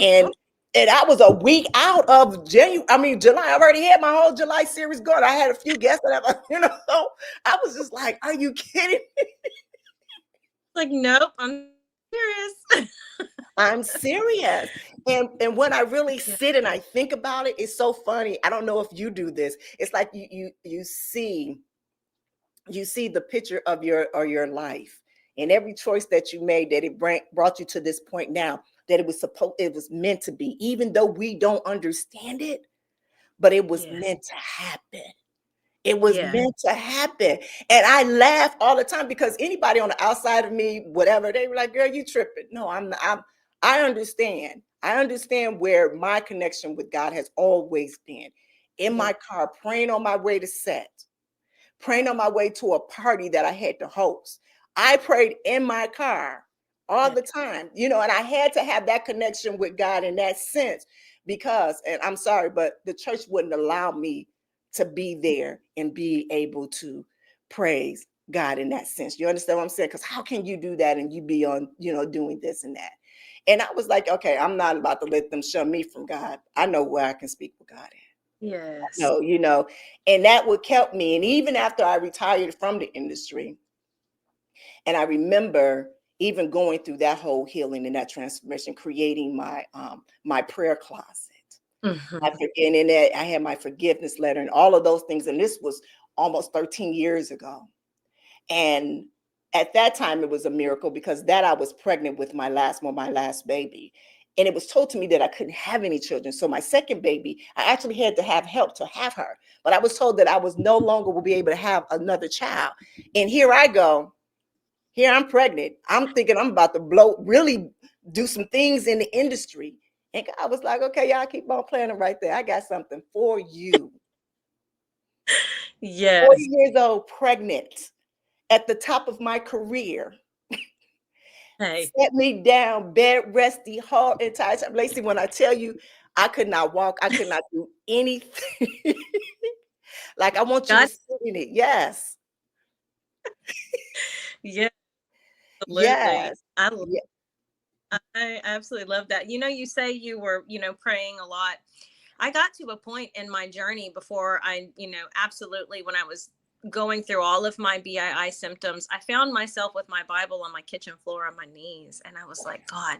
And I was a week out of July. I already had my whole July series going. I had a few guests that I was just like, are you kidding me? Like, nope, I'm serious. I'm serious. And when I really sit and I think about it, it's so funny. I don't know if you do this. It's like you see the picture of your life and every choice that you made that it brought you to this point now that it was meant to be, even though we don't understand it, but it was meant to happen. It was meant to happen. And I laugh all the time because anybody on the outside of me, whatever, they were like, girl, you tripping. No, I'm not. I understand. I understand where my connection with God has always been. In my car, praying on my way to set, praying on my way to a party that I had to host. I prayed in my car all the time, and I had to have that connection with God in that sense because, and I'm sorry, but the church wouldn't allow me to be there and be able to praise God in that sense. You understand what I'm saying? Because how can you do that and you be on, doing this and that? And I was like, okay, I'm not about to let them shun me from God. I know where I can speak with God at. Yes. No, and that would help me. And even after I retired from the industry, and I remember even going through that whole healing and that transformation, creating my prayer closet. And in that I had my forgiveness letter and all of those things. And this was almost 13 years ago. And at that time, it was a miracle because I was pregnant with my last baby. And it was told to me that I couldn't have any children. So my second baby, I actually had to have help to have her. But I was told that I was no longer will be able to have another child. And here I go. Here I'm pregnant. I'm thinking I'm about to really do some things in the industry. And God was like, okay, y'all keep on playing it right there. I got something for you. Yes. 40 years old, pregnant, at the top of my career. Hey. Set me down, bed resty, whole entire time. Layci, when I tell you, I could not walk, I could not do anything. Like I want you to sit in it. Yes. Yeah, absolutely. Yes. Yeah. I absolutely love that. You say you were, praying a lot. I got to a point in my journey before I, absolutely, when I was going through all of my BII symptoms, I found myself with my Bible on my kitchen floor on my knees. And I was like, God,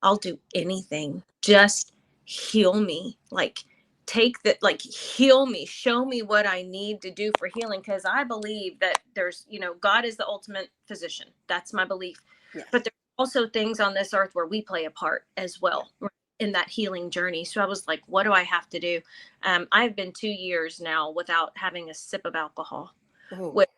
I'll do anything. Just heal me. Like, heal me, show me what I need to do for healing. Cause I believe that there's, God is the ultimate physician. That's my belief. Yes. But there's also things on this earth where we play a part as well in that healing journey. So I was like, what do I have to do? I've been 2 years now without having a sip of alcohol, Ooh. which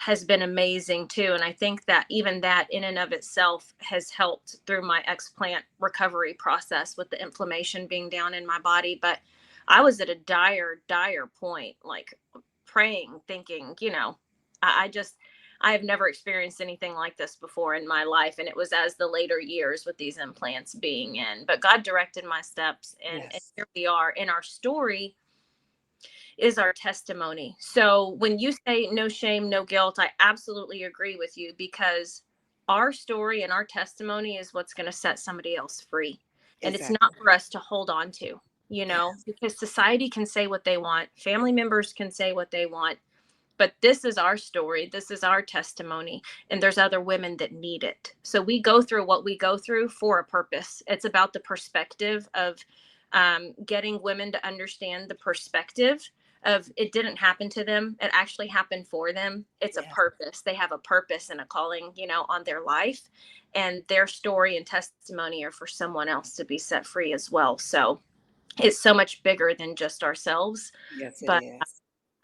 has been amazing too. And I think that even that in and of itself has helped through my explant recovery process with the inflammation being down in my body. But I was at a dire point, like praying, thinking, I just, I have never experienced anything like this before in my life. And it was as the later years with these implants being in, but God directed my steps, and Yes. here we are. In our story is our testimony. So when you say no shame, no guilt, I absolutely agree with you, because our story and our testimony is what's going to set somebody else free. And it's Exactly. not for us to hold on to, Yes. because society can say what they want, family members can say what they want, but this is our story. This is our testimony. And there's other women that need it. So we go through what we go through for a purpose. It's about the perspective of getting women to understand the perspective of it didn't happen to them. It actually happened for them. It's a Yes. purpose. They have a purpose and a calling, on their life. And their story and testimony are for someone else to be set free as well. So it's so much bigger than just ourselves. Yes, it But is.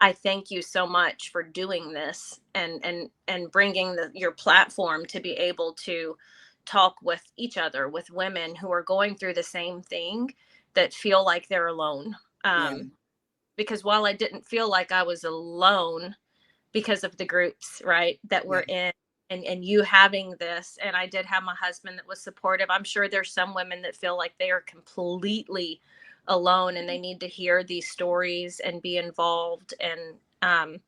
I thank you so much for doing this, and bringing your platform to be able to talk with each other, with women who are going through the same thing, that feel like they're alone. Yeah. Because while I didn't feel like I was alone because of the groups, right, that Yeah. we're in, and you having this, and I did have my husband that was supportive. I'm sure there's some women that feel like they are completely alone, and they need to hear these stories and be involved, and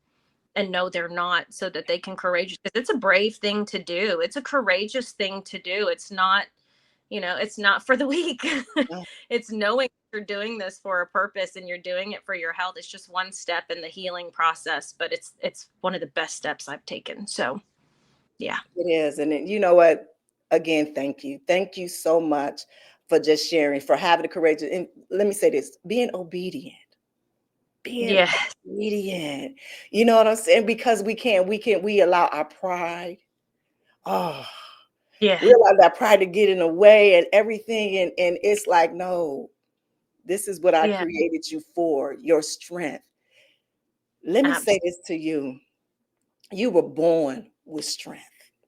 know they're not, so that they can courageous, because it's a brave thing to do. It's a courageous thing to do. It's not, it's not for the weak. No. It's knowing you're doing this for a purpose, and you're doing it for your health. It's just one step in the healing process, but it's one of the best steps I've taken. So yeah. It is. And then, you know what? Again, thank you. Thank you so much for just sharing, for having the courage. And let me say this, being obedient, being Yeah. obedient. You know what I'm saying? Because we allow our pride. Oh, Yeah. we allow that pride to get in the way and everything. And it's like, no, this is what I Yeah. created you for, your strength. Let me say Absolutely. this to you. You were born with strength.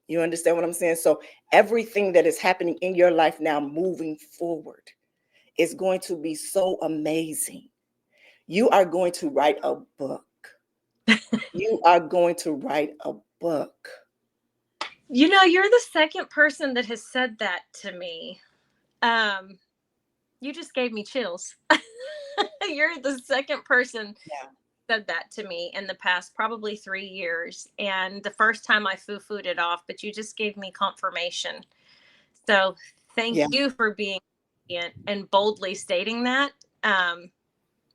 You understand what I'm saying? So everything that is happening in your life now moving forward is going to be so amazing. You are going to write a book. You are going to write a book. You're the second person that has said that to me. um you just gave me chills. You're the second person Yeah. said that to me in the past probably 3 years, and the first time I foo-fooed it off, but you just gave me confirmation. So thank Yeah. you for being obedient and boldly stating that,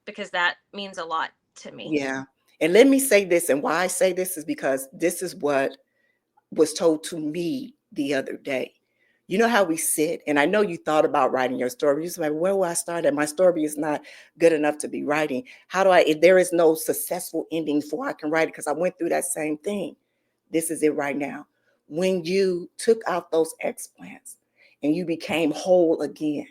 because that means a lot to me. Yeah. And let me say this, and why I say this is because this is what was told to me the other day. You know how we sit, and I know you thought about writing your story. You're like, where will I start at? My story is not good enough to be writing. How do I, if there is no successful ending before I can write it? Because I went through that same thing. This is it right now. When you took out those explants and you became whole again,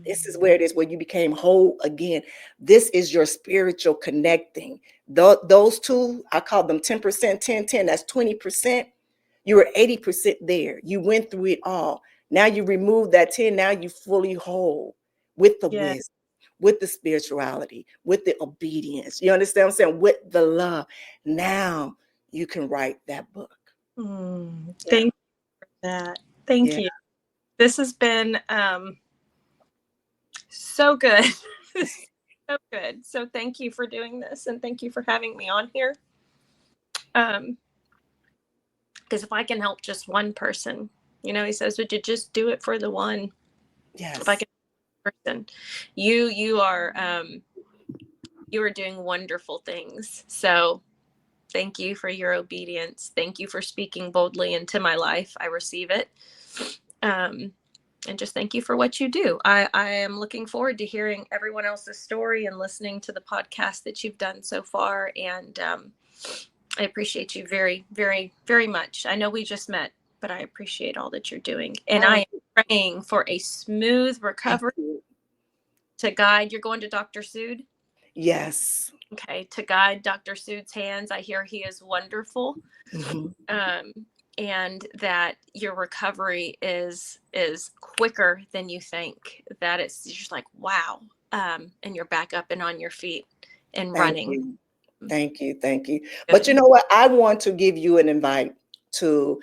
this is where it is, where you became whole again. This is your spiritual connecting. Those two, I call them 10%, 10. That's 20%. You were 80% there. You went through it all. Now you remove that 10. Now you fully whole with the Yeah. wisdom, with the spirituality, with the obedience. You understand what I'm saying? With the love. Now you can write that book. Yeah. Thank you for that. Thank Yeah. you. This has been so good. So good. So thank you for doing this, and thank you for having me on here. Um, because if I can help just one person, he says, would you just do it for the one? If I Yes. can help one person, you are you are doing wonderful things. So thank you for your obedience. Thank you for speaking boldly into my life. I receive it. And just thank you for what you do. I am looking forward to hearing everyone else's story and listening to the podcast that you've done so far. And I appreciate you very, very, very much. I know we just met, but I appreciate all that you're doing. And I Oh, am praying for a smooth thank recovery you. to guide. You're going to Dr. Sood? Yes. Okay, to guide Dr. Sood's hands. I hear he is wonderful. Mhm. Um, and that your recovery is quicker than you think. That it's just like, wow. And you're back up and on your feet and Thank running. you. Thank you. Thank you. But you Good. know what? I want to give you an invite to,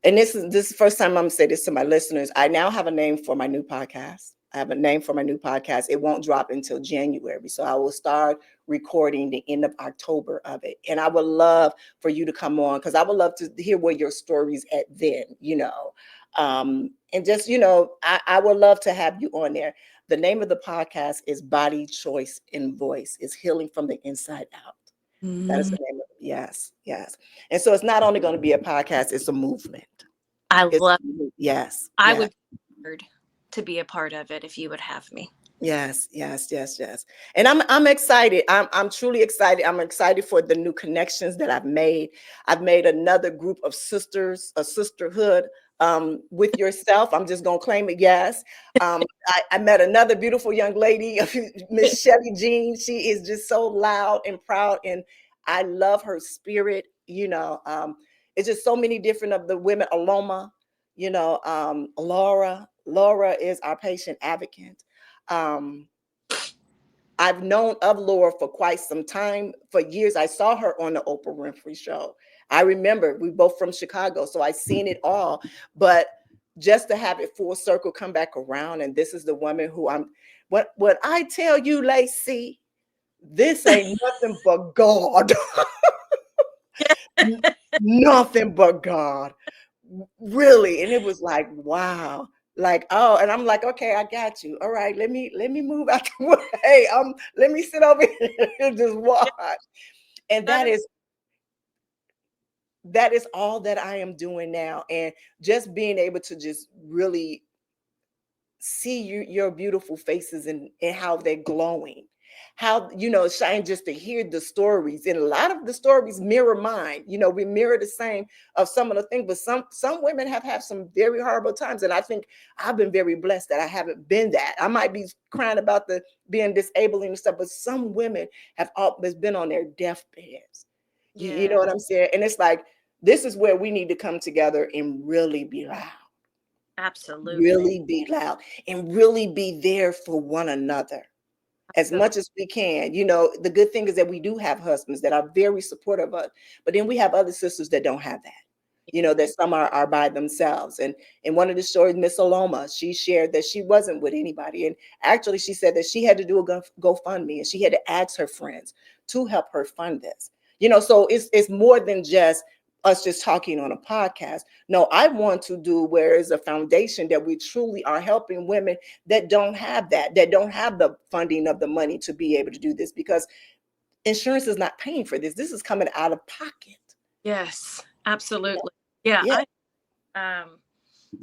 and this is the first time I'm gonna say this to my listeners. I now have a name for my new podcast. I have a name for my new podcast. It won't drop until January. So I will start recording the end of October of it. And I would love for you to come on because I would love to hear where your story's at then, you know. And just, you know, I would love to have you on there. The name of the podcast is Body, Choice, and Voice. It's healing from the inside out. That is Mm, the name of it. Yes, yes. And so it's not only going to be a podcast, it's a movement. I It's love. yes, I yes. would be honored to be a part of it if you would have me. Yes, yes, yes, yes. And I'm excited. I'm truly excited. I'm excited for the new connections that I've made. I've made another group of sisters, a sisterhood with yourself. I'm just gonna claim it. Yes. I met another beautiful young lady, Miss Shelly Jean. She is just so loud and proud, and I love her spirit. You know, it's just so many different of the women. Aloma, you know, Laura. Laura is our patient advocate. um, I've known of Laura for quite some time. For years, I saw her on the Oprah Winfrey Show. I remember we both from Chicago, so I seen it all. But just to have it full circle come back around, and this is the woman who I'm. What I tell you, Layci, this ain't nothing but God. Nothing but God. Really. And it was like, wow. Like, oh, and I'm like, okay, I got you. All right, let me move out the way. Let me sit over here and just watch. And That is that is all that I am doing now. And just being able to just really see your beautiful faces and how they're glowing, how you know shine, just to hear the stories. And a lot of the stories mirror mine. You know, we mirror the same of some of the things, but some women have had some very horrible times, and I think I've been very blessed that I haven't been that. I might be crying about the being disabling and stuff, but some women have always been on their deathbeds. You know yeah, what I'm saying? And it's like, this is where we need to come together and really be loud, absolutely. really be loud, and really be there for one another as Absolutely. much as we can. You know, the good thing is that we do have husbands that are very supportive of, but then we have other sisters that don't have that. You know, that some are by themselves. And in one of the stories, Miss Aloma, she shared that she wasn't with anybody. And actually, she said that she had to do a GoFundMe and she had to ask her friends to help her fund this. You know, so it's more than just us just talking on a podcast. No, I want to do where is a foundation that we truly are helping women that don't have that don't have the funding of the money to be able to do this, because insurance is not paying for this. This is coming out of pocket. Yes, You know? absolutely. Yeah, Yeah.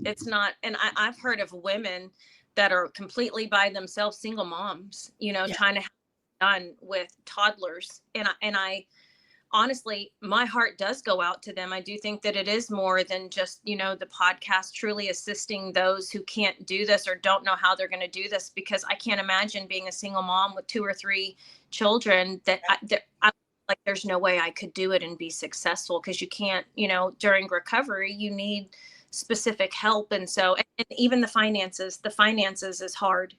it's not, and I've heard of women that are completely by themselves, single moms, Yeah. trying to have it done with toddlers. And I honestly, my heart does go out to them. I do think that it is more than just, the podcast truly assisting those who can't do this or don't know how they're going to do this, because I can't imagine being a single mom with 2 or 3 children that I like, there's no way I could do it and be successful, because you can't, during recovery, you need specific help. And so, and even the finances is hard.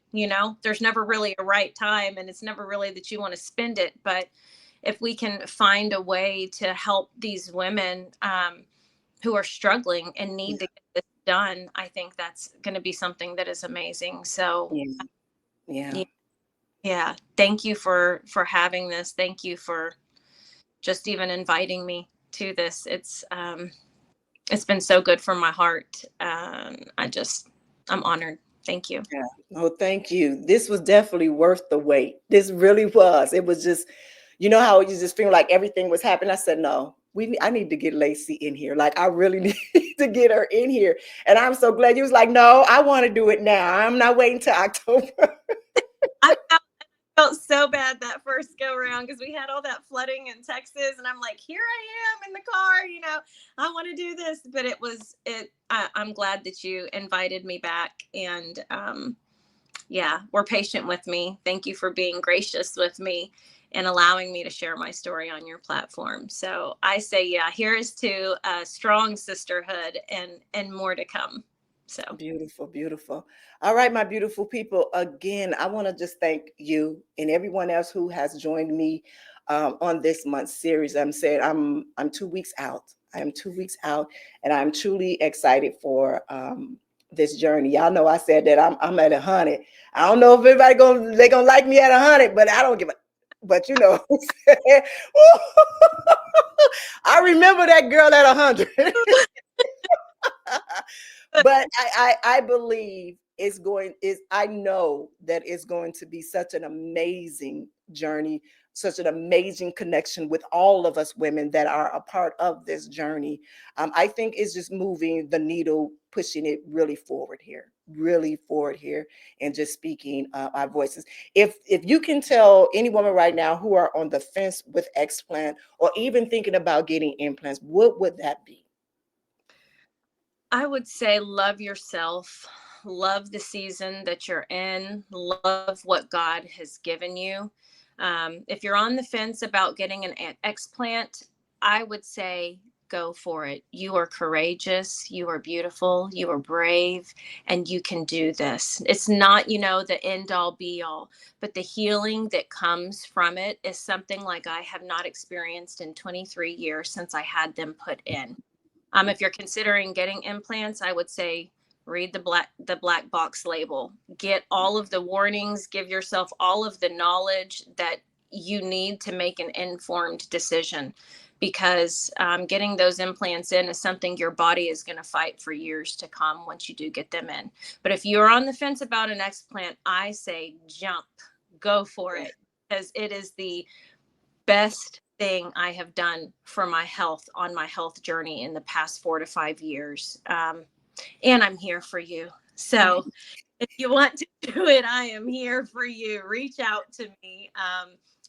There's never really a right time, and it's never really that you want to spend it. But if we can find a way to help these women who are struggling and need to get this done, I think that's going to be something that is amazing. So Yeah. Yeah. yeah, yeah. Thank you for having this. Thank you for just even inviting me to this. It's been so good for my heart. I'm honored. Thank you. Yeah. Oh, thank you. This was definitely worth the wait. This really was. It was just, you know how you just feel like everything was happening. I said, no, I need to get Layci in here. Like, I really need to get her in here. And I'm so glad you was like, no, I want to do it now. I'm not waiting till October. I felt so bad that first go around, because we had all that flooding in Texas, and I'm like, here I am in the car, I want to do this. But I'm glad that you invited me back. And yeah, we're patient with me. Thank you for being gracious with me. and allowing me to share my story on your platform. So I say, yeah, here is to a strong sisterhood and more to come. So Beautiful, beautiful. All right, my beautiful people. Again, I want to just thank you and everyone else who has joined me on this month's series. I'm saying I'm 2 weeks out. I am 2 weeks out, and I'm truly excited for this journey. Y'all know I said that I'm at 100. I don't know if everybody gonna like me at 100, but I don't give a. But you know, I remember that girl at 100. But I believe I know that it's going to be such an amazing journey, such an amazing connection with all of us women that are a part of this journey. I think it's just moving the needle, pushing it really forward here, and just speaking our voices. If you can tell any woman right now who are on the fence with explant or even thinking about getting implants, what would that be? I would say love yourself, love the season that you're in, love what God has given you. If you're on the fence about getting an explant, I would say go for it. You are courageous, you are beautiful, you are brave, and you can do this. It's not, the end all be all, but the healing that comes from it is something like I have not experienced in 23 years since I had them put in. If you're considering getting implants, I would say read the black box label. Get all of the warnings. Give yourself all of the knowledge that you need to make an informed decision. Because getting those implants in is something your body is going to fight for years to come once you do get them in. But if you're on the fence about an explant, I say jump, go for it, because it is the best thing I have done for my health on my health journey in the past 4 to 5 years. And I'm here for you. So if you want to do it, I am here for you. Reach out to me.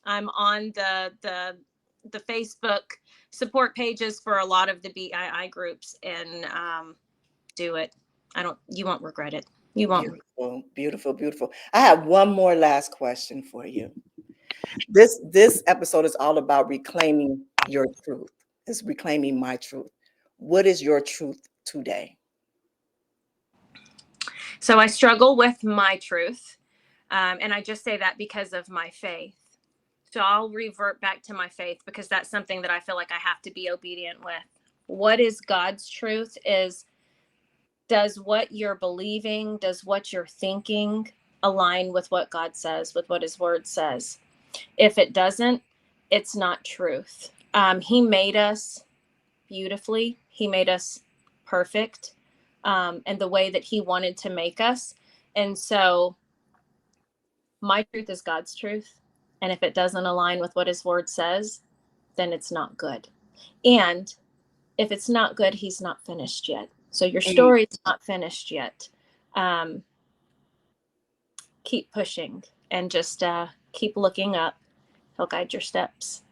I'm on the Facebook support pages for a lot of the BII groups, and do it. You won't regret it. You won't. Beautiful, beautiful, beautiful. I have one more last question for you. This episode is all about reclaiming your truth. It's reclaiming my truth. What is your truth today? So I struggle with my truth. And I just say that because of my faith. So I'll revert back to my faith because that's something that I feel like I have to be obedient with. What is God's truth is, does what you're believing, does what you're thinking align with what God says, with what his word says? If it doesn't, it's not truth. He made us beautifully. He made us perfect, and the way that he wanted to make us. And so my truth is God's truth. And if it doesn't align with what his word says, then it's not good. And if it's not good, he's not finished yet. So your story is not finished yet. Keep pushing and just keep looking up. He'll guide your steps.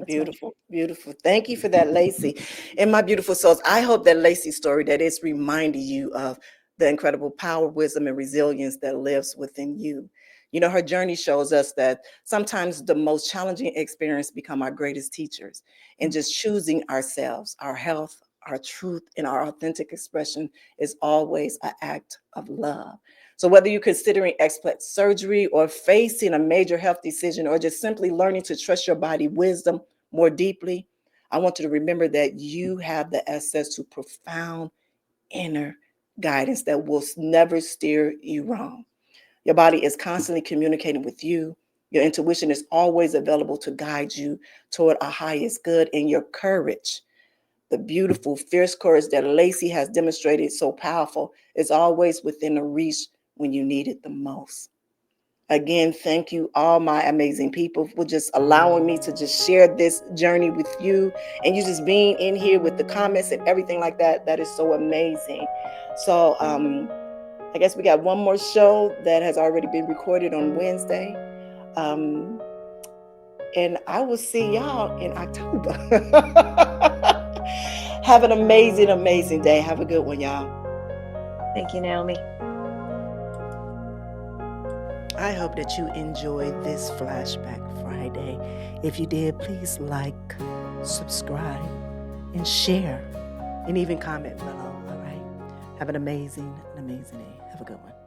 Beautiful, beautiful. Thank you for that, Layci. And my beautiful souls, I hope that Layci's story that is reminding you of the incredible power, wisdom, and resilience that lives within you. You know, her journey shows us that sometimes the most challenging experience become our greatest teachers. And just choosing ourselves, our health, our truth, and our authentic expression is always an act of love. So whether you're considering explant surgery or facing a major health decision or just simply learning to trust your body wisdom more deeply, I want you to remember that you have the access to profound inner guidance that will never steer you wrong. Your body is constantly communicating with you. Your intuition is always available to guide you toward our highest good, and your courage, the beautiful, fierce courage that Layci has demonstrated so powerful, is always within the reach when you need it the most. Again, thank you, all my amazing people, for just allowing me to just share this journey with you, and you just being in here with the comments and everything like that. That is so amazing. So I guess we got one more show that has already been recorded on Wednesday. And I will see y'all in October. Have an amazing, amazing day. Have a good one, y'all. Thank you, Naomi. I hope that you enjoyed this Flashback Friday. If you did, please like, subscribe, and share, and even comment below. All right. Have an amazing day. Have a good one.